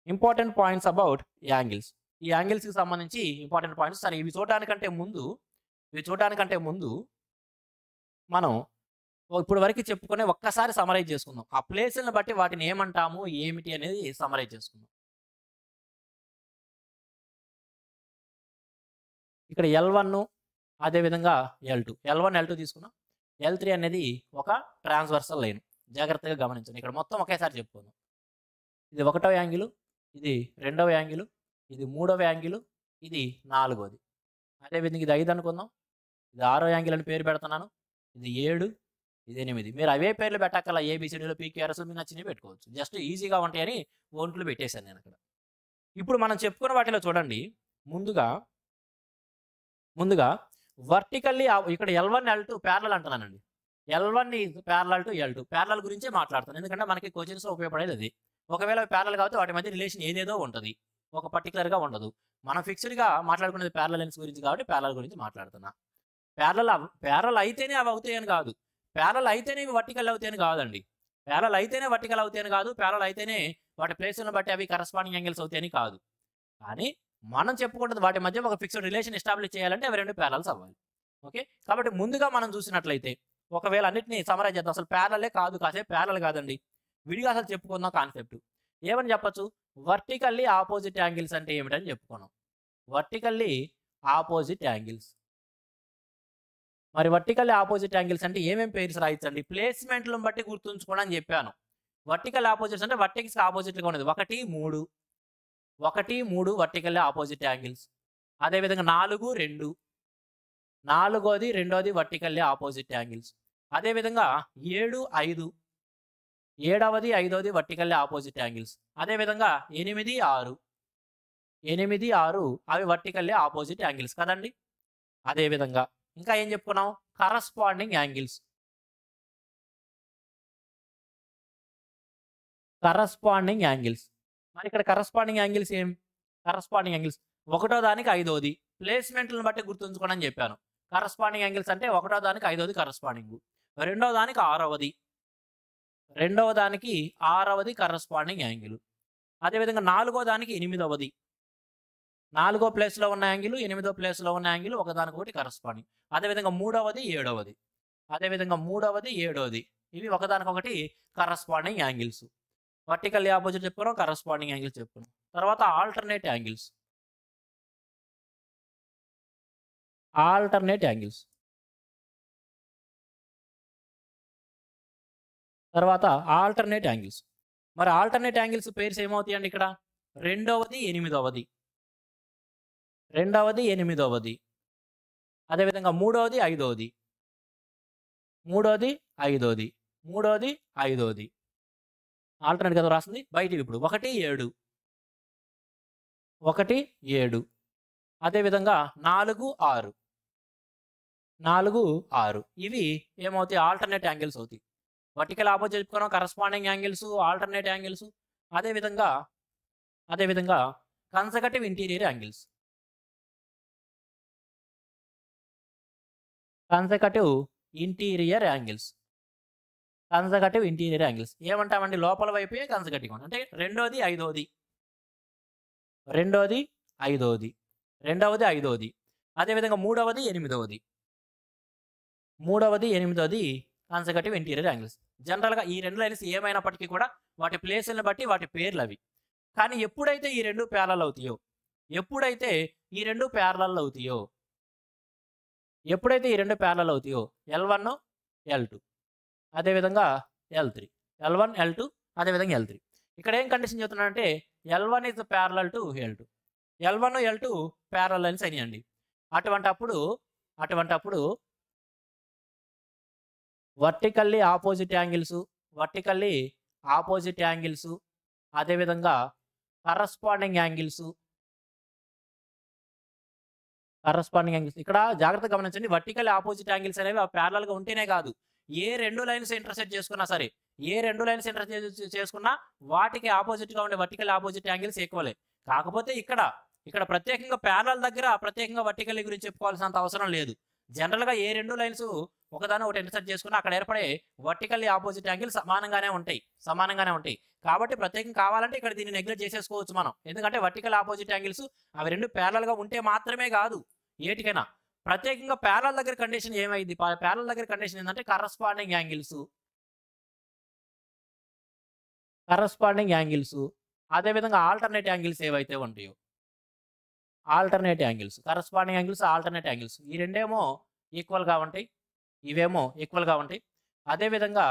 important points about angles. ఈ యాంగిల్స్కి సంబంధించి ఇంపార్టెంట్ పాయింట్స్. సరే, ఇవి చూడటానికంటే ముందు మనం ఇప్పుడు వరకు చెప్పుకునే ఒక్కసారి సమరైజ్ చేసుకుందాం. ఆ ప్లేస్ని బట్టి వాటిని ఏమంటాము ఏమిటి అనేది సమరైజ్ చేసుకుందాం. ఇక్కడ L1 అదేవిధంగా L2 L1 L2 తీసుకున్నాం. L3 అనేది ఒక ట్రాన్స్వర్సల్ లైన్. జాగ్రత్తగా గమనించండి, ఇక్కడ మొత్తం ఒకేసారి చెప్పుకుందాం. ఇది 1వ యాంగిల్, ఇది 2వ యాంగిల్, ఇది 3వ యాంగిల్, ఇది 4వది. అదేవిధంగా ఇది 5 అనుకుందాం, ఇది 6వ యాంగిల్ అని పేరు పెడుతున్నాను, ఇది 7, ఇది 8. మీరు అవే పేర్లు పెట్టక్కల ఏబిసిడీలో పీక్యూఆర్ఎస్ మీకు నచ్చినవి పెట్టుకోవచ్చు, జస్ట్ ఈజీగా ఉంటాయని ఒంట్లు పెట్టేశాను నేను అక్కడ. ఇప్పుడు మనం చెప్పుకున్న వాటిలో చూడండి, ముందుగా వర్టికల్లీ ఇక్కడ L1 L2 ప్యారలల్ అంటున్నానండి. L1 is parallel to L2. Parallel గురించే మాట్లాడుతాను, ఎందుకంటే మనకి క్వశ్చన్స్లో ఉపయోగపడేది అది. ఒకవేళ ప్యారలల్ కాబట్టి వాటి మధ్య రిలేషన్ ఏదేదో ఉంటుంది, ఒక పర్టికులర్గా ఉండదు. మనం ఫిక్స్డ్గా మాట్లాడుకునేది ప్యారలల్ లైన్స్ గురించి కాబట్టి ప్యారలల్ గురించి మాట్లాడుతున్నా. ప్యారలల్ అయితేనే అవి అవుతాయని కాదు, ప్యారలల్ అయితేనే ఇవి వర్టికల్ అవుతాయని కాదండి. ప్యారలల్ అయితేనే వర్టికల్ అవుతాయని కాదు, ప్యారలల్ అయితేనే వాటి ప్లేస్లను బట్టి అవి కరస్పాండింగ్ యాంగిల్స్ అవుతాయని కాదు. కానీ మనం చెప్పుకుంటుంది వాటి మధ్య ఒక ఫిక్స్డ్ రిలేషన్ ఎస్టాబ్లిష్ చేయాలంటే అవి రెండు ప్యారలల్స్ అవ్వాలి. ఓకే, కాబట్టి ముందుగా మనం చూసినట్లయితే ఒకవేళ అన్నిటిని సమరైజ్ చేద్దాం. అసలు ప్యారలలే కాదు, కాసేపు ప్యారలల్ కాదండి, విడిగా అసలు చెప్పుకుందాం కాన్సెప్ట్. ఏమని చెప్పచ్చు? వర్టికల్లీ ఆపోజిట్ యాంగిల్స్ అంటే ఏమిటని చెప్పుకున్నాం. Vertically opposite angles. మరి వర్టికల్లీ ఆపోజిట్ యాంగిల్స్ అంటే ఏమేమి పేర్స్ రాయించండి, ప్లేస్మెంట్లను బట్టి గుర్తుంచుకోండి అని చెప్పాను. వర్టికల్ ఆపోజిట్స్ అంటే వర్టెక్స్కి ఆపోజిట్గా ఉన్నది 1, 3 వర్టికల్లీ ఆపోజిట్ యాంగిల్స్. అదేవిధంగా 4, 2 4వది 2వది వర్టికల్లీ ఆపోజిట్ యాంగిల్స్. అదేవిధంగా 7, 5 7వది 5వది వర్టికల్లీ ఆపోజిట్ యాంగిల్స్. అదేవిధంగా 8, 6 అవి వర్టికల్లీ ఆపోజిట్ యాంగిల్స్ కదండి. అదేవిధంగా ఇంకా ఏం చెప్పుకున్నాం? Corresponding angles. మరి ఇక్కడ కరస్పాండింగ్ యాంగిల్స్ ఏం? కరస్పాండింగ్ యాంగిల్స్ 1వ దానికి 5వది ప్లేస్మెంట్లను బట్టి గుర్తుంచుకోండి అని చెప్పాను. కరస్పాండింగ్ యాంగిల్స్ అంటే 1వ దానికి 5వది కరస్పాండింగ్, 2వ దానికి 6వది, 2వ దానికి 6వది కరస్పాండింగ్ యాంగిల్. అదేవిధంగా 4వ దానికి 8వది, 4వ ప్లేస్లో ఉన్న యాంగిల్ 8వ ప్లేస్లో ఉన్న యాంగిల్ ఒకదానికొకటి కరస్పాండింగ్. అదేవిధంగా 3వది 7వది, అదేవిధంగా 3వది 7వది, ఇవి ఒకదానికొకటి కరస్పాండింగ్ యాంగిల్స్. వర్టికల్లీ ఆపోజిట్ చెప్పుకున్నాం, కరస్పాండింగ్ యాంగిల్స్ చెప్పుకున్నాం. తర్వాత ఆల్టర్నేట్ యాంగిల్స్. తర్వాత ఆల్టర్నేట్ యాంగిల్స్. మరి ఆల్టర్నేట్ యాంగిల్స్ పేర్స్ ఏమవుతాయండి? ఇక్కడ 2వది 8వది, 2వది 8వది, అదేవిధంగా 3వది 5వది, 3వది 5వది, 3వది 5వది. ఆల్టర్నేట్ కదా రాస్తుంది బయటికి. ఇప్పుడు 1, 7 అదేవిధంగా 4, 6 ఇవి ఏమవుతాయి? ఆల్టర్నేట్ యాంగిల్స్ అవుతాయి. వర్టికల్ ఆపోజిట్ చెప్పుకున్నాం, కరస్పాండింగ్ యాంగిల్స్, ఆల్టర్నేట్ యాంగిల్స్. అదేవిధంగా conservative interior angles. Conservative interior angles ఏమంటామండి? లోపల వైపే కన్సర్వేటివ్ అంటే 2వది 5వది, 2వది 5వది, అదేవిధంగా 3వది 8వది కన్సర్వేటివ్ ఇంటీరియర్ యాంగిల్స్. జనరల్గా ఈ రెండు లైన్స్ ఏమైనప్పటికీ కూడా వాటి ప్లేస్లను బట్టి వాటి పేర్లు అవి. కానీ ఎప్పుడైతే ఈ రెండు ప్యారలల్ అవుతాయో L1 L2 అదేవిధంగా L3, అదేవిధంగా L3 ఇక్కడ ఏం కండిషన్ చెప్తున్నానంటే L1 is parallel to L2. L1 L2 parallel lines అయినాయండి. అటువంటప్పుడు వర్టికల్లీ ఆపోజిట్ యాంగిల్స్ అదేవిధంగా కరస్పాండింగ్ యాంగిల్స్ ఇక్కడ జాగ్రత్తగా గమనించండి. వర్టికల్ ఆపోజిట్ యాంగిల్స్ అనేవి ప్యారలల్ గా ఉంటేనే కాదు, ఏ రెండు లైన్స్ ఇంటర్సెక్ట్ చేసుకున్నా సరే, చేసుకున్నా వాటికి ఆపోజిట్ గా ఉండే వర్టికల్ ఆపోజిట్ యాంగిల్స్ ఈక్వలే. కాకపోతే ఇక్కడ ప్రత్యేకంగా ప్యారలల్ దగ్గర ప్రత్యేకంగా వర్టికల్ గురించి చెప్పుకోవాల్సినంత అవసరం లేదు. జనరల్ గా ఏ రెండు లైన్స్ ఒకదాని ఒకటి ఇంటర్సెక్ట్ చేసుకున్నా అక్కడ ఏర్పడే వర్టికల్లీ ఆపోజిట్ యాంగిల్ సమానంగానే ఉంటాయి. కాబట్టి ప్రత్యేకంగా కావాలంటే ఇక్కడ దీన్ని నెగ్లెక్ట్ చేసేసుకోవచ్చు మనం. ఎందుకంటే వర్టికల్ ఆపోజిట్ యాంగిల్స్ అవి రెండు ప్యారలల్ గా ఉంటే మాత్రమే కాదు, ఏటికైనా ప్రత్యేకంగా ప్యారలల్ దగ్గర కండిషన్ ఏమైంది? ప్యారలల్ దగ్గర కండిషన్ ఏంటంటే కరస్పాండింగ్ యాంగిల్స్ అదేవిధంగా ఆల్టర్నేట్ యాంగిల్స్ ఏవైతే ఉంటాయో, కరస్పాండింగ్ యాంగిల్స్, ఆల్టర్నేట్ యాంగిల్స్ ఈ రెండేమో ఈక్వల్గా ఉంటాయి, ఇవేమో ఈక్వల్గా ఉంటాయి. అదేవిధంగా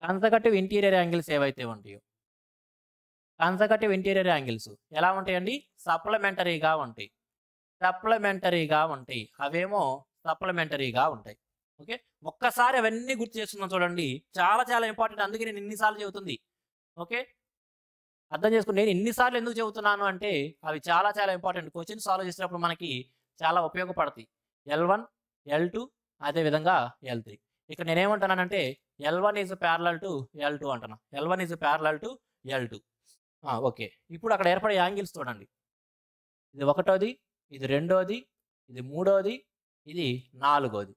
కన్సర్వేటివ్ ఇంటీరియర్ యాంగిల్స్ ఏవైతే ఉంటాయో, ఎలా ఉంటాయండి? సప్లిమెంటరీగా ఉంటాయి. అవేమో సప్లిమెంటరీగా ఉంటాయి. ఓకే, ఒక్కసారి అవన్నీ గుర్తు చేస్తున్నాం చూడండి, చాలా చాలా ఇంపార్టెంట్. అందుకే నేను ఇన్నిసార్లు చెబుతుంది. ఓకే, అర్థం చేసుకుని నేను ఇన్నిసార్లు ఎందుకు చెబుతున్నాను అంటే అవి చాలా చాలా ఇంపార్టెంట్. క్వశ్చన్ సాల్వ్ చేసేటప్పుడు మనకి చాలా ఉపయోగపడతాయి. L1 L2 అదేవిధంగా L3. ఇక్కడ నేనేమంటున్నానంటే L1 is parallel to L2 అంటున్నా. ఓకే, ఇప్పుడు అక్కడ ఏర్పడే యాంగిల్స్ చూడండి. ఇది ఒకటోది, ఇది రెండోది, ఇది మూడోది, ఇది నాలుగోది.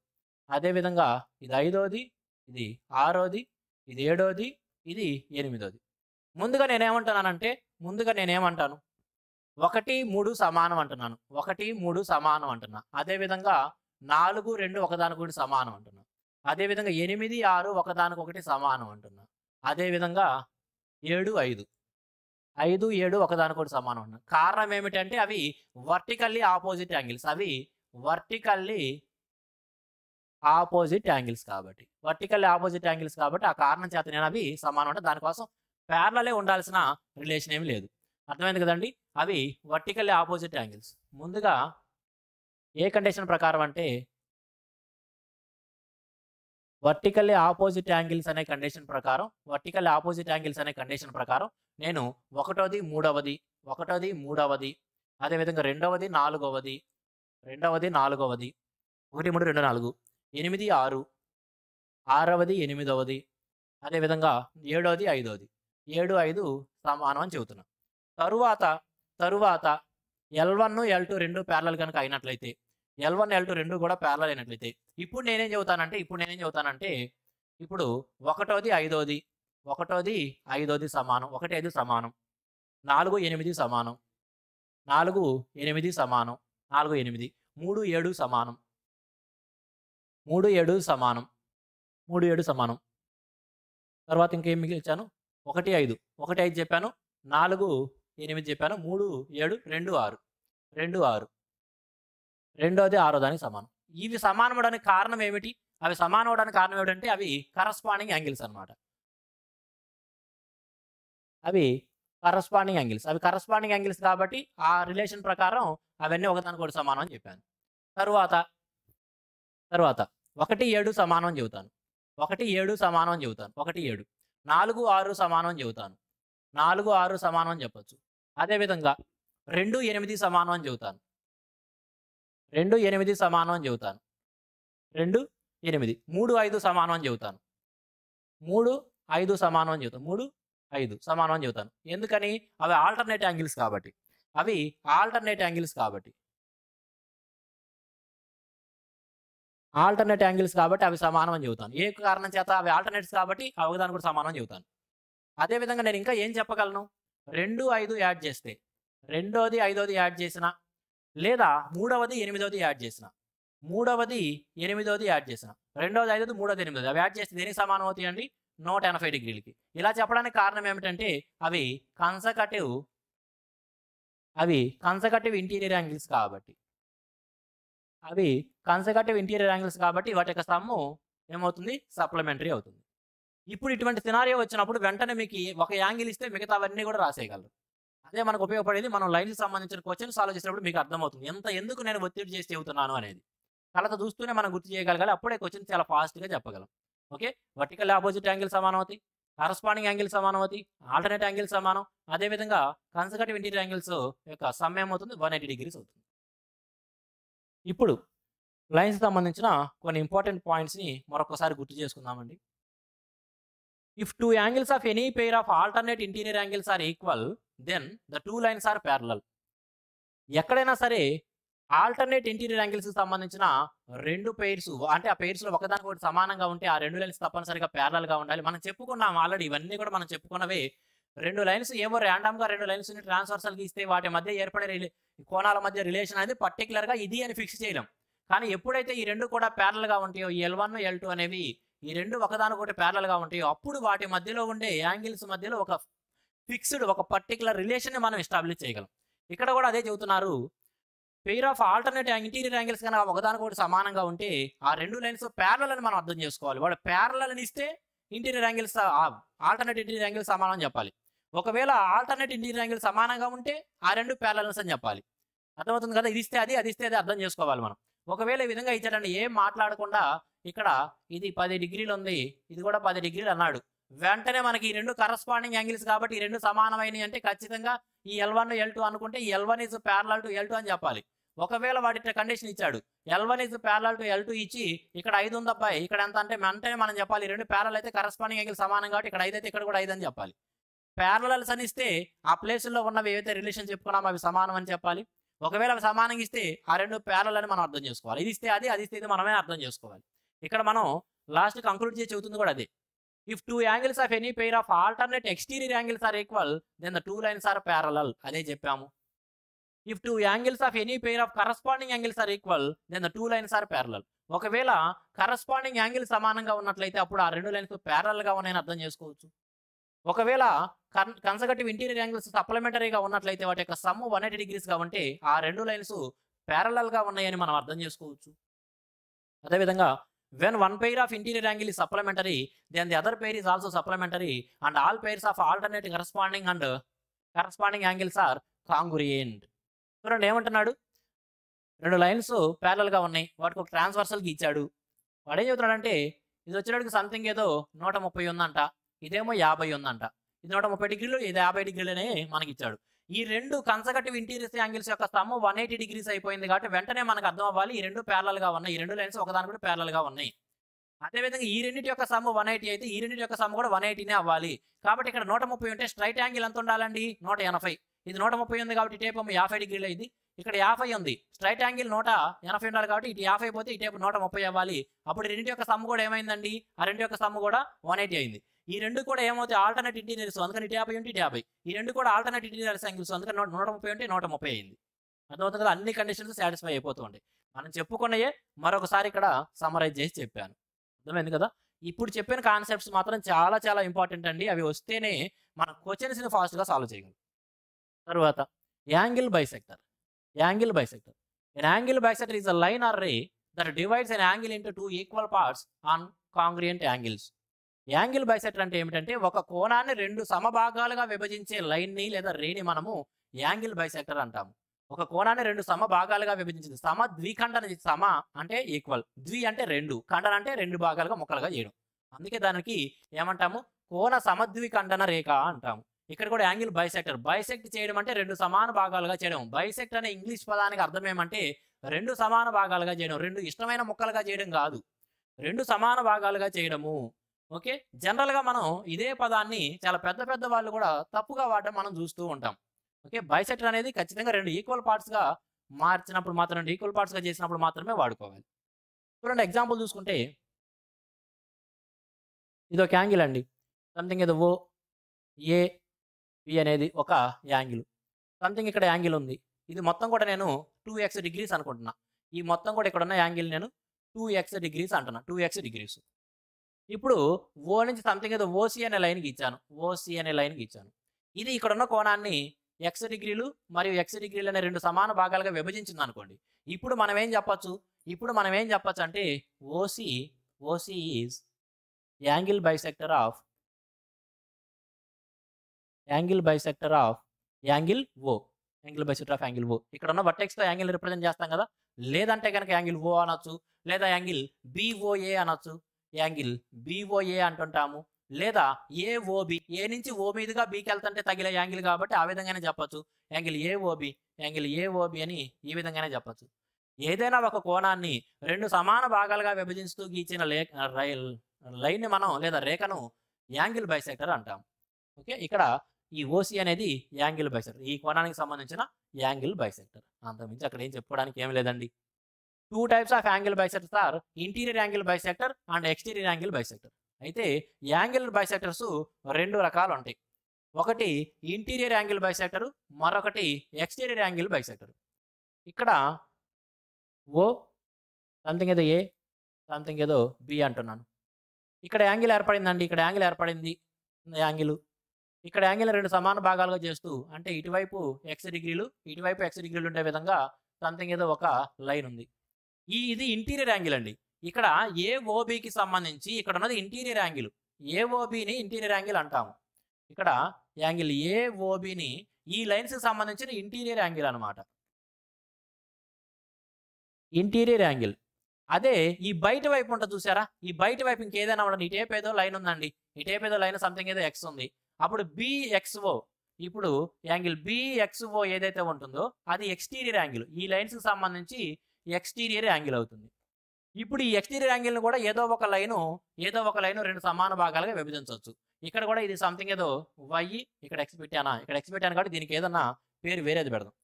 అదేవిధంగా ఇది ఐదోది, ఇది ఆరోది, ఇది ఏడోది, ఇది ఎనిమిదోది. ముందుగా నేనేమంటానంటే 1 3 సమానం అంటున్నా. అదేవిధంగా 4 2 ఒకదానికొకటి సమానం అంటున్నా. అదేవిధంగా 8 6 ఒకదానికొకటి సమానం అంటున్నా. అదేవిధంగా 7 5 7 ఒకదానికొకటి సమానం అంటున్నా. కారణం ఏమిటంటే అవి వర్టికల్లీ ఆపోజిట్ యాంగిల్స్ కాబట్టి ఆ కారణం చేత నేను అవి సమానం అంటే దానికోసం ప్యారలలే ఉండాల్సిన రిలేషన్ ఏమి లేదు. అర్థమైంది కదండి? అవి వర్టికల్లీ ఆపోజిట్ యాంగిల్స్. ముందుగా ఏ కండిషన్ ప్రకారం అంటే వర్టికల్లీ ఆపోజిట్ యాంగిల్స్ అనే కండిషన్ ప్రకారం నేను ఒకటోది మూడవది, అదేవిధంగా రెండవది నాలుగవది, 1 3 2 4, 8 6, ఆరవది ఎనిమిదవది, అదేవిధంగా 7వ 5వది, 7 5 సమానం అని చెబుతున్నా. తరువాత L1 L2 రెండు ప్యారలల్ కనుక అయినట్లయితే, L1 L2 రెండు కూడా ప్యారలల్ అయినట్లయితే ఇప్పుడు నేనేం చెబుతానంటే ఇప్పుడు 1వ 5వది సమానం, 1 5 సమానం, 4 8 సమానం, 4 8 సమానం, 4 8, 3 7 సమానం, 3 7 సమానం. తర్వాత ఇంకేం మిగిల్చాను? 1 5 చెప్పాను, 4 8 చెప్పాను, 3 7 2 6, రెండోది 6వ దానికి సమానం. ఇవి సమానం అవడానికి కారణం ఏమిటి? అవి సమానం అవడానికి కారణం ఏమిటంటే అవి కరస్పాండింగ్ యాంగిల్స్ అన్నమాట. అవి కరస్పాండింగ్ యాంగిల్స్ కాబట్టి ఆ రిలేషన్ ప్రకారం అవన్నీ ఒకదానికొకటి సమానం అని చెప్పాను. తర్వాత 1 7 సమానం అని చెబుతాను, 1 7 సమానం అని చెబుతాను, 1 7 4 6 సమానం అని చెబుతాను, 4 6 సమానం అని చెప్పొచ్చు. అదేవిధంగా 2 8 సమానం అని చెబుతాను, 2 8 సమానం అని చెబుతాను, 2 8, 3 5 సమానం అని చెబుతాను, 3 5 సమానం అని చెబుతాను, 3 5 సమానం అని చెబుతాను. ఎందుకని? అవి ఆల్టర్నేట్ యాంగిల్స్ కాబట్టి అవి సమానం అని చెబుతాను. ఏ కారణం చేత? అవి ఆల్టర్నేట్స్ కాబట్టి అవగాహన కూడా సమానం అని చెబుతాను. అదేవిధంగా నేను ఇంకా ఏం చెప్పగలను? 2 5 యాడ్ చేస్తే, రెండోది 5వది యాడ్ చేసిన, లేదా 3వది 8వది యాడ్ చేసిన, 3వది 8వది యాడ్ చేసిన, 2వది 5వది 3వది 8వది అవి యాడ్ చేస్తే దేనికి సమానం అవుతాయండి? 180 డిగ్రీలకి. ఇలా చెప్పడానికి కారణం ఏమిటంటే అవి కన్సర్వేటివ్ ఇంటీరియర్ యాంగిల్స్ కాబట్టి వాటి యొక్క సమ్ము ఏమవుతుంది, సప్లిమెంటరీ అవుతుంది. ఇప్పుడు ఇటువంటి సినారియో వచ్చినప్పుడు వెంటనే మీకు ఒక యాంగిల్ ఇస్తే మిగతావన్నీ కూడా రాసేయగలరు. అదే మనకు ఉపయోగపడేది మనం లైన్కి సంబంధించిన క్వశ్చన్ సాల్వ్ చేసినప్పుడు మీకు అర్థమవుతుంది ఎందుకు నేను ఒత్తిడి చేసి చెబుతున్నాను అనేది. కళ్ళతో చూస్తూనే మనం గుర్తు చేయగలగాలి, అప్పుడే క్వశ్చన్ చాలా ఫాస్ట్గా చెప్పగలం. ఓకే, వర్టికల్ ఆపోజిట్ యాంగిల్ సమానం అవుతాయి, కరస్పాండింగ్ యాంగిల్ సమానం అవుతాయి, ఆల్టర్నేట్ యాంగిల్ సమానం, అదేవిధంగా కన్సర్వేటివ్ ఇంటీరియర్ యాంగిల్స్ యొక్క సమ్ ఏమవుతుంది, 180 degrees అవుతుంది. ఇప్పుడు లైన్స్ సంబంధించిన కొన్ని ఇంపార్టెంట్ పాయింట్స్ని మరొకసారి గుర్తు చేసుకుందామండి. If two angles of any pair of alternate interior angles are equal, then the two lines are parallel. ఎక్కడైనా సరే ఆల్టర్నేట్ ఇంటీరియర్ యాంగిల్స్కి సంబంధించిన రెండు పెయిర్స్ అంటే ఆ పెయిర్స్లో ఒకదానికొకటి సమానంగా ఉంటే ఆ రెండు లైన్స్ తప్పనిసరిగా ప్యారలల్గా ఉండాలి. మనం చెప్పుకున్నాం ఆల్రెడీ, ఇవన్నీ కూడా మనం చెప్పుకున్నవే. రెండు లైన్స్ ఏమో ర్యాండమ్గా రెండు లైన్స్ని ట్రాన్స్వర్సల్కి ఇస్తే వాటి మధ్య ఏర్పడే కోణాల మధ్య రిలేషన్ అనేది పర్టికులర్గా ఇది అని ఫిక్స్ చేయలేం. కానీ ఎప్పుడైతే ఈ రెండు కూడా ప్యారలల్గా ఉంటాయో, ఈ L1 L2 అనేవి ఈ రెండు ఒకదానికొకటి ప్యారలల్గా ఉంటాయో, అప్పుడు వాటి మధ్యలో ఉండే యాంగిల్స్ మధ్యలో ఒక ఫిక్స్డ్ ఒక పర్టికులర్ రిలేషన్ని మనం ఎస్టాబ్లిష్ చేయగలం. ఇక్కడ కూడా అదే చెబుతున్నారు. Pair of alternate interior angles కన్నా ఒకదానికొకటి సమానంగా ఉంటే ఆ రెండు లైన్స్ ప్యారలల్ అని మనం అర్థం చేసుకోవాలి. వాడు ప్యారలల్ అని ఇస్తే interior angles alternate interior angles సమానం అని చెప్పాలి. ఒకవేళ ఆల్టర్నేట్ ఇంటీరియర్ యాంగిల్ సమానంగా ఉంటే ఆ రెండు ప్యారలల్స్ అని చెప్పాలి. అర్థమవుతుంది కదా, ఇది ఇస్తే అది, అది ఇస్తే అది అర్థం చేసుకోవాలి మనం. ఒకవేళ ఈ విధంగా ఇచ్చాడండి, ఏం మాట్లాడకుండా ఇక్కడ ఇది 10 degrees ఉంది, ఇది కూడా 10 degrees అన్నాడు, వెంటనే మనకి ఈ రెండు కరస్పాండింగ్ యాంగిల్స్ కాబట్టి ఈ రెండు సమానమైనవి అంటే ఖచ్చితంగా ఈ L1 L2 అనుకుంటే ఈ L1 is parallel to L2 అని చెప్పాలి. ఒకవేళ వాటి కండిషన్ ఇచ్చాడు, L1 is parallel to L2 ఇచ్చి ఇక్కడ 5 ఉంది అబ్బాయి, ఇక్కడ ఎంత అంటే వెంటనే మనం చెప్పాలి ఈ రెండు ప్యారలల్ అయితే కరస్పాండింగ్ యాంగిల్ సమానం కాబట్టి ఇక్కడ 5 అయితే ఇక్కడ కూడా 5 అని చెప్పాలి. ప్యారలల్స్ అని ఇస్తే ఆ ప్లేసుల్లో ఉన్నవి ఏవైతే రిలేషన్ చెప్పుకున్నామో అవి సమానం అని చెప్పాలి. ఒకవేళ అవి సమానంగా ఇస్తే ఆ రెండు ప్యారలల్ అని మనం అర్థం చేసుకోవాలి. ఇది ఇస్తే అది, అది ఇస్తే ఇది మనమే అర్థం చేసుకోవాలి. ఇక్కడ మనం లాస్ట్ కంక్లూడ్ చేసి చెబుతుంది కూడా అదే. If two angles of any pair of alternate exterior angles are equal, then the two lines are parallel. అదే చెప్పాము. If two angles of any pair of corresponding angles are equal, then the two lines are parallel. ఒకవేళ కరస్పాండింగ్ యాంగిల్ సమానంగా ఉన్నట్లయితే అప్పుడు ఆ రెండు లైన్స్ ప్యారలల్గా ఉన్నాయని అర్థం చేసుకోవచ్చు. ఒకవేళ కన్సర్వేటివ్ ఇంటీరియర్ యాంగిల్స్ సప్లిమెంటరీగా ఉన్నట్లయితే వాటి యొక్క సమ్ 180 degrees గా ఉంటే ఆ రెండు లైన్స్ ప్యారలల్గా ఉన్నాయని మనం అర్థం చేసుకోవచ్చు. అదేవిధంగా when one pair of interior angle is supplementary, then the other pair is also supplementary and all pairs of alternate corresponding angles are congruent. చూడండి ఏమంటున్నాడు, రెండు లైన్స్ ప్యారలల్గా ఉన్నాయి, వాటికి ఒక ట్రాన్స్వర్సల్కి ఇచ్చాడు. వాడు ఏం చెబుతున్నాడంటే ఇది వచ్చేటప్పటికి సంథింగ్ ఏదో 130 ఉందంట, ఇదేమో 50 ఉందంట, ఇది 130 degrees, ఇది 50 degrees అనే మనకి ఇచ్చాడు. ఈ రెండు కన్సర్వేటివ్ ఇంటీరియర్ యాంగిల్స్ యొక్క సమ్ 180 degrees అయిపోయింది కాబట్టి వెంటనే మనకు అర్థం అవ్వాలి ఈ రెండు ప్యారలల్గా ఉన్నాయి, ఈ రెండు లైన్స్ ఒకదానికొకటి ప్యారలల్గా ఉన్నాయి. అదేవిధంగా ఈ రెండింటి యొక్క సమ్ 180 అయితే ఈ రెండింటి యొక్క సమ్ కూడా 180నే అవ్వాలి. కాబట్టి ఇక్కడ 130 ఉంటే స్ట్రైట్ యాంగిల్ ఎంత ఉండాలండి, 180. ఇది 130 ఉంది కాబట్టి ఇటేపు 50 degrees అయింది, ఇక్కడ 50 ఉంది, స్ట్రైట్ యాంగిల్ 180 ఉండాలి కాబట్టి ఇటు 50 పోతే ఇటేపు 130 అవ్వాలి. అప్పుడు రెండింటి యొక్క సమ్ కూడా ఏమైందండి, ఆ రెండు యొక్క సమ్ కూడా 180 అయింది. ఈ రెండు కూడా ఏమవుతాయి, ఆల్టర్నేట్ ఇంటీరియర్స్, అందుకని ఇటు 50 ఉంటే ఇటు 50. ఈ రెండు కూడా ఆల్టర్నేట్ ఇంటీరియర్స్ యాంగిల్స్, అందుకని 130 ఉంటే 130 అయింది. అర్థమవుతుంది కదా, అన్ని కండిషన్స్ సాటిస్ఫై అయిపోతూ ఉంటాయి. మనం చెప్పుకున్నయే మరొకసారి ఇక్కడ సమరైజ్ చేసి చెప్పాను. అర్థమైంది కదా. ఇప్పుడు చెప్పిన కాన్సెప్ట్స్ మాత్రం చాలా చాలా ఇంపార్టెంట్ అండి, అవి వస్తేనే మన క్వశ్చన్స్ని ఫాస్ట్గా సాల్వ్ చేయగలం. తర్వాత angle bisector. Angle bisector, an angle bisector is a line or ray that divides an angle into two equal parts on congruent angles. Angle bisector అంటే ఏమిటంటే ఒక కోణాన్ని రెండు సమభాగాలుగా విభజించే లైన్ని లేదా రేని మనము యాంగిల్ బైసెక్టర్ అంటాము. ఒక కోణాన్ని రెండు సమభాగాలుగా విభజించింది. సమ ద్విఖండన, సమ అంటే ఈక్వల్, ద్వి అంటే రెండు, ఖండన అంటే రెండు భాగాలుగా ముక్కలుగా చేయడం. అందుకే దానికి ఏమంటాము, కోణ సమద్విఖండన రేఖ అంటాము. ఇక్కడ కూడా యాంగిల్ బైసెక్టర్, బైసెక్ట్ చేయడం అంటే రెండు సమాన భాగాలుగా చేయడం. బైసెక్ట్ అనే ఇంగ్లీష్ పదానికి అర్థం ఏమంటే రెండు సమాన భాగాలుగా చేయడం, రెండు ఇష్టమైన ముక్కలుగా చేయడం కాదు, రెండు సమాన భాగాలుగా చేయడము. ఓకే, జనరల్గా మనం ఇదే పదాన్ని చాలా పెద్ద పెద్ద వాళ్ళు కూడా తప్పుగా వాడడం మనం చూస్తూ ఉంటాం. ఓకే, బైసెక్టర్ అనేది ఖచ్చితంగా రెండు ఈక్వల్ పార్ట్స్గా మార్చినప్పుడు మాత్రం, రెండు ఈక్వల్ పార్ట్స్గా చేసినప్పుడు మాత్రమే వాడుకోవాలి. చూడండి ఎగ్జాంపుల్ చూసుకుంటే ఇది ఒక యాంగిల్ అండి, సంథింగ్ ఏదో ఓ ఏ బి అనేది ఒక యాంగిల్, సంథింగ్ ఇక్కడ యాంగిల్ ఉంది. ఇది మొత్తం కూడా నేను 2x degrees అనుకుంటున్నా. ఈ మొత్తం కూడా ఇక్కడ ఉన్న యాంగిల్ నేను 2x degrees అంటున్నా, 2x degrees. ఇప్పుడు ఓ నుంచి సంథింగ్ ఏదో ఓసి అనే లైన్కి ఇచ్చాను, ఓసి అనే లైన్కి ఇచ్చాను. ఇది ఇక్కడ ఉన్న కోణాన్ని x degrees మరియు x degrees అనే రెండు సమాన భాగాలుగా విభజించింది అనుకోండి. ఇప్పుడు మనం ఏం చెప్పచ్చు అంటే OC OC is angle bisector of angle bisector of angle O. Angle bisector of angle O. ఇక్కడ ఉన్న వర్టెక్స్తో యాంగిల్ రిప్రజెంట్ చేస్తాం కదా. లేదంటే కనుక యాంగిల్ ఓ అనొచ్చు, లేదా యాంగిల్ బిఓఏ అనొచ్చు. యాంగిల్ బిఓఏ అంటుంటాము, లేదా ఏఓబి. ఏ నుంచి ఓ మీదుగా బీకి వెళ్తుంటే తగిలే యాంగిల్ కాబట్టి ఆ విధంగానే చెప్పొచ్చు. యాంగిల్ ఏఓబి అని ఈ విధంగానే చెప్పొచ్చు. ఏదైనా ఒక కోణాన్ని రెండు సమాన భాగాలుగా విభజిస్తూ గీచిన లైన్ని మనం లేదా రేఖను యాంగిల్ బైసెక్టర్ అంటాం. ఓకే, ఇక్కడ ఈ ఓసి అనేది యాంగిల్ బైసెక్టర్, ఈ కోణానికి సంబంధించిన యాంగిల్ బైసెక్టర్. అంతకుమించి అక్కడ ఏం చెప్పుకోవడానికి ఏం లేదండి. 2 types of angle bisectors are interior angle bisector and exterior angle bisector. అయితే యాంగిల్ బైసెక్టర్స్ 2 రకాలు ఉంటాయి. ఒకటి ఇంటీరియర్ యాంగిల్ బైసెక్టర్, మరొకటి ఎక్స్టీరియర్ యాంగిల్ బైసెక్టర్. ఇక్కడ ఓ సంథింగ్ ఏదో ఏ, సంథింగ్ ఏదో బి అంటున్నాను. ఇక్కడ యాంగిల్ ఏర్పడిందండి, ఇక్కడ యాంగిల్ ఏర్పడింది. యాంగిల్ ఇక్కడ యాంగిల్ 2 సమాన భాగాలుగా చేస్తూ, అంటే ఇటువైపు ఎక్స్ డిగ్రీలు ఇటువైపు ఎక్స్ డిగ్రీలు ఉండే విధంగా సంథింగ్ ఏదో ఒక లైన్ ఉంది. ఇది ఇంటీరియర్ యాంగిల్ అండి. ఇక్కడ ఏఓబికి సంబంధించి ఇక్కడ ఉన్నది ఇంటీరియర్ యాంగిల్. ఏఓబిని ఇంటీరియర్ యాంగిల్ అంటాము. ఇక్కడ యాంగిల్ ఏఓబిని ఈ లైన్స్కి సంబంధించిన ఇంటీరియర్ యాంగిల్ అనమాట, ఇంటీరియర్ యాంగిల్. అదే ఈ బయట వైపు ఉంటుంది చూసారా, ఈ బయట వైపు ఇంకేదైనా ఉండదు. ఇటేపు ఏదో లైన్ ఉందండి, ఇటేపు ఏదో లైన్ సంథింగ్ ఏదో ఎక్స్ ఉంది. అప్పుడు బిఎక్స్ఓ, ఇప్పుడు యాంగిల్ బిఎక్స్ఓ ఏదైతే ఉంటుందో అది ఎక్స్టీరియర్ యాంగిల్. ఈ లైన్స్కి సంబంధించి ఎక్స్టీరియర్ యాంగిల్ అవుతుంది. ఇప్పుడు ఈ ఎక్స్టీరియర్ యాంగిల్ని కూడా ఏదో ఒక లైను 2 సమాన భాగాలుగా విభజించవచ్చు. ఇక్కడ కూడా ఇది సంథింగ్ ఏదో వై, ఇక్కడ ఎక్స్ పెట్టానా, ఇక్కడ ఎక్స్ పెట్టాను కాబట్టి దీనికి ఏదన్నా పేరు వేరేది పెడదాం.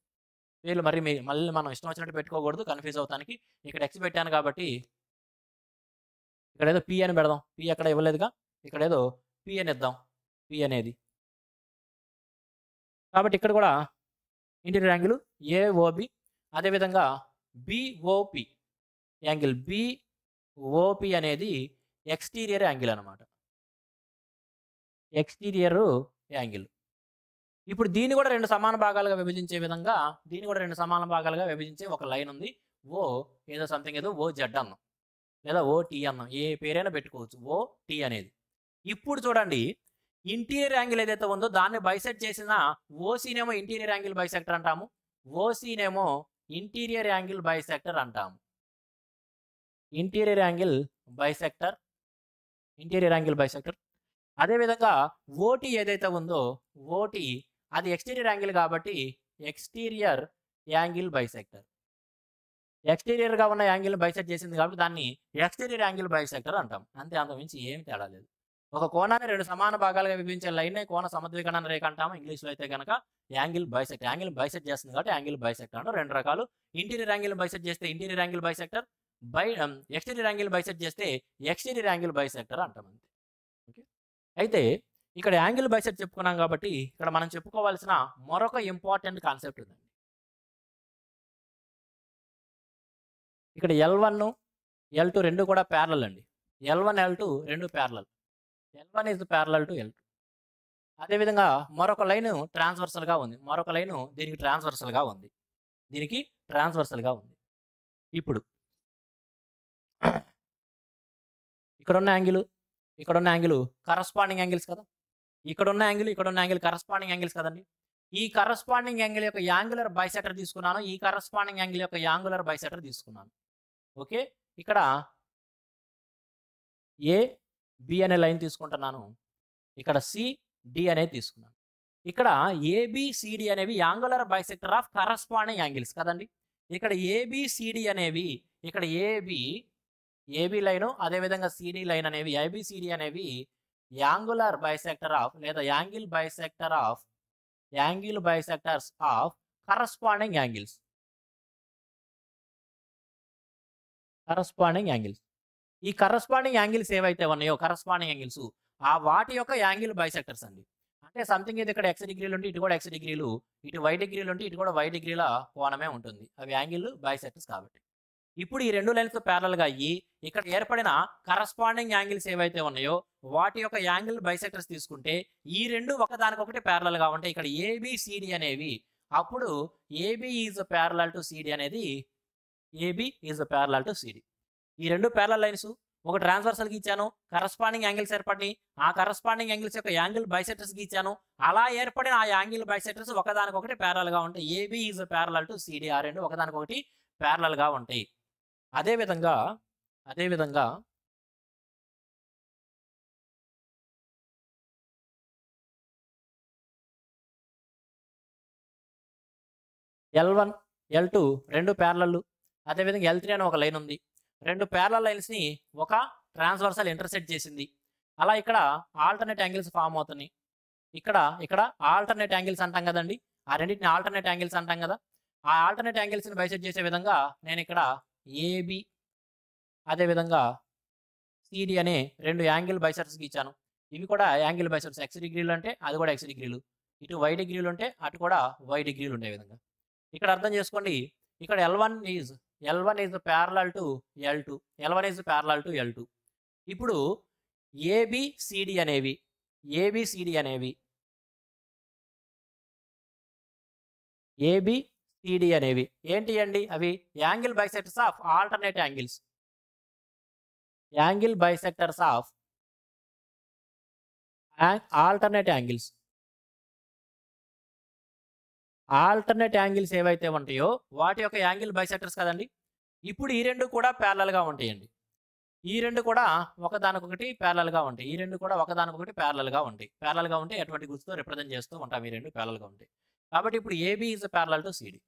పేర్లు మళ్ళీ మనం ఇష్టం వచ్చినట్టు పెట్టుకోకూడదు, కన్ఫ్యూజ్ అవుతానికి. ఇక్కడ ఎక్స్ పెట్టాను కాబట్టి ఇక్కడ ఏదో పి అని పెడదాం. పి ఎక్కడ ఇవ్వలేదుగా, ఇక్కడ ఏదో పి అని ఇద్దాం, పి అనేది. కాబట్టి ఇక్కడ కూడా ఇంటీరియర్ యాంగిల్ ఏఓబి. అదేవిధంగా బిఓపి, యాంగిల్ బిఓపి అనేది ఎక్స్టీరియర్ యాంగిల్ అనమాట, ఎక్స్టీరియర్ యాంగిల్. ఇప్పుడు దీన్ని కూడా 2 సమాన భాగాలుగా విభజించే విధంగా, దీన్ని కూడా 2 సమాన భాగాలుగా విభజించే ఒక లైన్ ఉంది. ఓ ఏదో సంథింగ్ ఏదో ఓ జెడ్ అన్నాం, లేదా ఓ టీ అన్నాం, ఏ పేరైనా పెట్టుకోవచ్చు, ఓ టీ అనేది. ఇప్పుడు చూడండి, ఇంటీరియర్ యాంగిల్ ఏదైతే ఉందో దాన్ని బైసెక్ట్ చేసిన ఓసీనేమో ఇంటీరియర్ యాంగిల్ బైసెక్టర్ అంటాము, ఓసీనేమో ఇంటీరియర్ యాంగిల్ బైసెక్టర్ అంటాము. Interior angle bisector, interior angle bisector. అదేవిధంగా ఓటీ ఏదైతే ఉందో ఓటీ అది ఎక్స్టీరియర్ యాంగిల్ కాబట్టి ఎక్స్టీరియర్ యాంగిల్ బైసెక్టర్. ఎక్స్టీరియర్గా ఉన్న యాంగిల్ బైసెక్ట్ చేసింది కాబట్టి దాన్ని ఎక్స్టీరియర్ యాంగిల్ బైసెక్టర్ అంటాం. అంతే, అంతకుమించి ఏమి తేడా లేదు. ఒక కోణాన్ని 2 సమాన భాగాలుగా విభజించే లైన్ కోణ సమద్వికరణ రేఖ అంటాము. ఇంగ్లీష్లో అయితే కనుక యాంగిల్ బైసెక్ట్. యాంగిల్ బైసెక్ట్ చేస్తుంది కాబట్టి యాంగిల్ బైసెక్టర్ అంటాం. 2 రకాలు. ఇంటీరియర్ యాంగిల్ బైసెక్ట్ చేస్తే interior angle bisector, exterior angle bisect చేస్తే ఎక్స్టీరియర్ యాంగిల్ బైసెక్టర్ అంటాం. అంతే. ఓకే, అయితే ఇక్కడ యాంగిల్ బైసెక్ట్ చెప్పుకున్నాం కాబట్టి ఇక్కడ మనం చెప్పుకోవాల్సిన మరొక ఇంపార్టెంట్ కాన్సెప్ట్ ఉందండి. ఇక్కడ L1 L2 రెండు కూడా ప్యారలల్ అండి. L1 L2 రెండు parallel. L1 is parallel to L2. అదేవిధంగా మరొక లైన్ ట్రాన్స్వర్సల్గా ఉంది, మరొక లైను దీనికి ట్రాన్స్వర్సల్గా ఉంది, దీనికి ట్రాన్స్వర్సల్గా ఉంది. ఇప్పుడు ఇక్కడున్న యాంగిల్ కరస్పాండింగ్ యాంగిల్స్ కదా, ఇక్కడున్న యాంగిల్ కరస్పాండింగ్ యాంగిల్స్ కదండి. ఈ కరస్పాండింగ్ యాంగిల్ యొక్క యాంగులర్ బైసెక్టర్ తీసుకున్నాను, ఈ కరస్పాండింగ్ యాంగిల్ యొక్క యాంగులర్ బైసెక్టర్ తీసుకున్నాను. ఓకే, ఇక్కడ ఏ బి అనే లైన్ తీసుకుంటున్నాను, ఇక్కడ సి డి అనేది తీసుకున్నాను. ఇక్కడ ఏబిసిడి అనేవి angular bisector of corresponding angles కదండి. ఇక్కడ ఏబిసిడి అనేవి, ఇక్కడ ఏబి లైను అదేవిధంగా సిడి లైన్ అనేవి, ఏబిసిడి అనేవి యాంగులర్ బైసెక్టర్ ఆఫ్ లేదా angle bisectors of corresponding angles. ఈ కరస్పాండింగ్ యాంగిల్స్ ఏవైతే ఉన్నాయో కరస్పాండింగ్ యాంగిల్స్ ఆ వాటి యొక్క యాంగిల్ బైసెక్టర్స్ అండి. అంటే సంథింగ్ ఇది ఇక్కడ ఎక్స్ డిగ్రీలు ఉంటే ఇటు కూడా ఎక్స్ డిగ్రీలు, ఇటు వై డిగ్రీలు ఉంటే ఇటు కూడా వై డిగ్రీల కోణమే ఉంటుంది. అవి యాంగిల్ బైసెక్టర్స్ కాబట్టి. ఇప్పుడు ఈ 2 లైన్స్ ప్యారలల్గా అయ్యి ఇక్కడ ఏర్పడిన కరస్పాండింగ్ యాంగిల్స్ ఏవైతే ఉన్నాయో వాటి యొక్క యాంగిల్ బైసెక్టర్స్ తీసుకుంటే ఈ 2 ఒకదానికొకటి ప్యారలల్గా ఉంటాయి. ఇక్కడ ఏబిసిడి అనేవి, అప్పుడు AB is parallel to CD అనేది, AB is parallel to CD. ఈ 2 ప్యారలల్ లైన్స్ ఒక ట్రాన్స్వర్సల్ గీచాను, కరస్పాండింగ్ యాంగిల్స్ ఏర్పడి ఆ కరస్పాండింగ్ యాంగిల్స్ యొక్క యాంగిల్ బైసెక్టర్స్ గీచాను. అలా ఏర్పడిన ఆ యాంగిల్ బైసెక్టర్స్ ఒకదానికొకటి ప్యారల్ గా ఉంటాయి. AB is parallel to CD, ఆ రెండు ఒకదానికొకటి ప్యారలల్ గా ఉంటాయి. అదేవిధంగా అదేవిధంగా L1, L2 రెండు ప్యారలల్, అదేవిధంగా L3 అని ఒక లైన్ ఉంది. రెండు ప్యారలల్ లైన్స్ని ఒక ట్రాన్స్వర్సల్ ఇంటర్సెక్ట్ చేసింది. అలా ఇక్కడ ఆల్టర్నేట్ యాంగిల్స్ ఫామ్ అవుతున్నాయి. ఇక్కడ ఆల్టర్నేట్ యాంగిల్స్ అంటాం కదండి, ఆ రెండింటిని ఆల్టర్నేట్ యాంగిల్స్ అంటాం కదా. ఆ ఆల్టర్నేట్ యాంగిల్స్ని బైసెక్ట్ చేసే విధంగా నేను ఇక్కడ ఏబి అదేవిధంగా సిడి అనే రెండు యాంగిల్ బైసెక్టర్స్ గీచాను. ఇవి కూడా యాంగిల్ బైసెక్టర్స్, ఎక్స్ డిగ్రీలు అంటే అది కూడా ఎక్స్ డిగ్రీలు, ఇటు వై డిగ్రీలు ఉంటే అటు కూడా వై డిగ్రీలు ఉండే విధంగా ఇక్కడ అర్థం చేసుకోండి. ఇక్కడ L1 is parallel to L2, L1 is parallel to L2. ఇప్పుడు ఏబిసిడి అనేవి ఏంటి అండి? అవి angle bisectors of alternate angles, angle bisectors of alternate angles. Alternate angles ఏవైతే ఉంటాయో వాటి యొక్క యాంగిల్ బైసెక్టర్స్ కదండి. ఇప్పుడు ఈ రెండు కూడా ప్యారలల్ గా ఉంటాయండి. ఈ రెండు కూడా ఒకదానికొకటి ప్యారలల్ గా ఉంటాయి. ఈ రెండు కూడా ఒకదానికొకటి ప్యారలల్ గా ఉంటాయి. ప్యారలల్ గా ఉంటే ఎటువంటి గుర్తుతో రిప్రజెంట్ చేస్తూ ఉంటాం. ఈ రెండు ప్యారలల్ గా ఉంటాయి. కాబట్టి ఇప్పుడు AB is parallel to CD.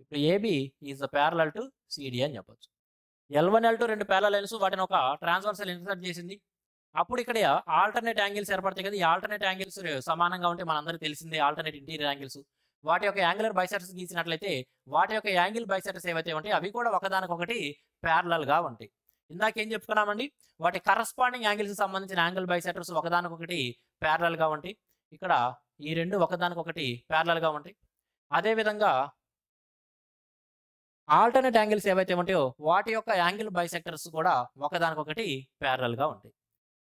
ఇప్పుడు AB is parallel to CD అని చెప్పొచ్చు. L1, L2 రెండు ప్యారలల్ లైన్స్, వాటిని ఒక ట్రాన్స్వర్సల్ ఇంటర్సెక్ట్ చేసింది. అప్పుడు ఇక్కడ ఆల్టర్నేట్ యాంగిల్స్ ఏర్పడతాయి కదా. ఈ ఆల్టర్నేట్ యాంగిల్స్ సమానంగా ఉంటే మనందరికీ తెలిసిందే ఆల్టర్నేట్ ఇంటీరియర్ యాంగిల్స్. వాటి యొక్క యాంగులర్ బైసెక్టర్స్ గీసినట్లయితే వాటి యొక్క యాంగిల్ బైసెక్టర్స్ ఏవైతే ఉంటాయి అవి కూడా ఒకదానికొకటి ప్యారలల్ గా ఉంటాయి. ఇందాక ఏం చెప్పుకున్నామండి, వాటి కరస్పాండింగ్ యాంగిల్స్ సంబంధించిన యాంగిల్ బైసెక్టర్స్ ఒకదానికొకటి ప్యారలల్ గా ఉంటాయి. ఇక్కడ ఈ రెండు ఒకదానికొకటి ప్యారలల్ గా ఉంటాయి. అదేవిధంగా ఆల్టర్నేట్ యాంగిల్స్ ఏవైతే ఉంటాయో వాటి యొక్క యాంగిల్ బైసెక్టర్స్ కూడా ఒకదానికొకటి ప్యారలల్ గా ఉంటాయి.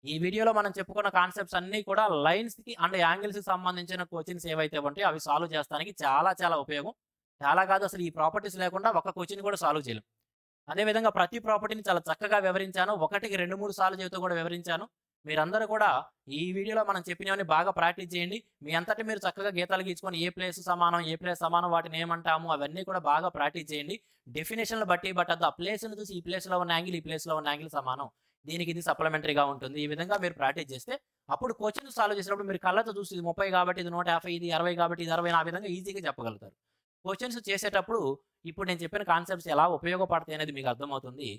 ఈ వీడియోలో మనం చెప్పుకున్న కాన్సెప్ట్స్ అన్నీ కూడా లైన్స్ కి అండ్ యాంగిల్స్ కి సంబంధించిన క్వశ్చన్స్ ఏవైతే ఉంటాయో అవి సాల్వ్ చేస్తానికి చాలా ఉపయోగం. చాలా కాదు, అసలు ఈ ప్రాపర్టీస్ లేకుండా ఒక క్వశ్చన్ కూడా సాల్వ్ చేయలేం. అదేవిధంగా ప్రతి ప్రాపర్టీని చాలా చక్కగా వివరించాను. ఒకటికి 2-3 సార్లు చెబుతూ కూడా వివరించాను. మీరందరూ కూడా ఈ వీడియోలో మనం చెప్పినవన్నీ బాగా ప్రాక్టీస్ చేయండి. మీ అంతటి మీరు చక్కగా గీతాలు గీసుకొని ఏ ప్లేస్ సమానం వాటిని ఏమంటాము అవన్నీ కూడా బాగా ప్రాక్టీస్ చేయండి. డెఫినేషన్లు బట్టి పట్టద్దు. ఆ ప్లేస్ను చూసి ఈ ప్లేస్లో ఉన్న యాంగిల్ ఈ ప్లేస్లో ఉన్న యాంగిల్ సమానం, దీనికి ఇది సప్లిమెంటరీగా ఉంటుంది. ఈ విధంగా మీరు ప్రాక్టీస్ చేస్తే అప్పుడు క్వశ్చన్ సాల్వ్ చేసినప్పుడు మీరు కళ్ళతో చూసి ఇది 30 కాబట్టి ఇది 150, ఇది 60 కాబట్టి ఇది 60, ఆ విధంగా ఈజీగా చెప్పగలుగుతారు. క్వశ్చన్స్ చేసేటప్పుడు ఇప్పుడు నేను చెప్పిన కాన్సెప్ట్స్ ఎలా ఉపయోగపడతాయి అనేది మీకు అర్థమవుతుంది.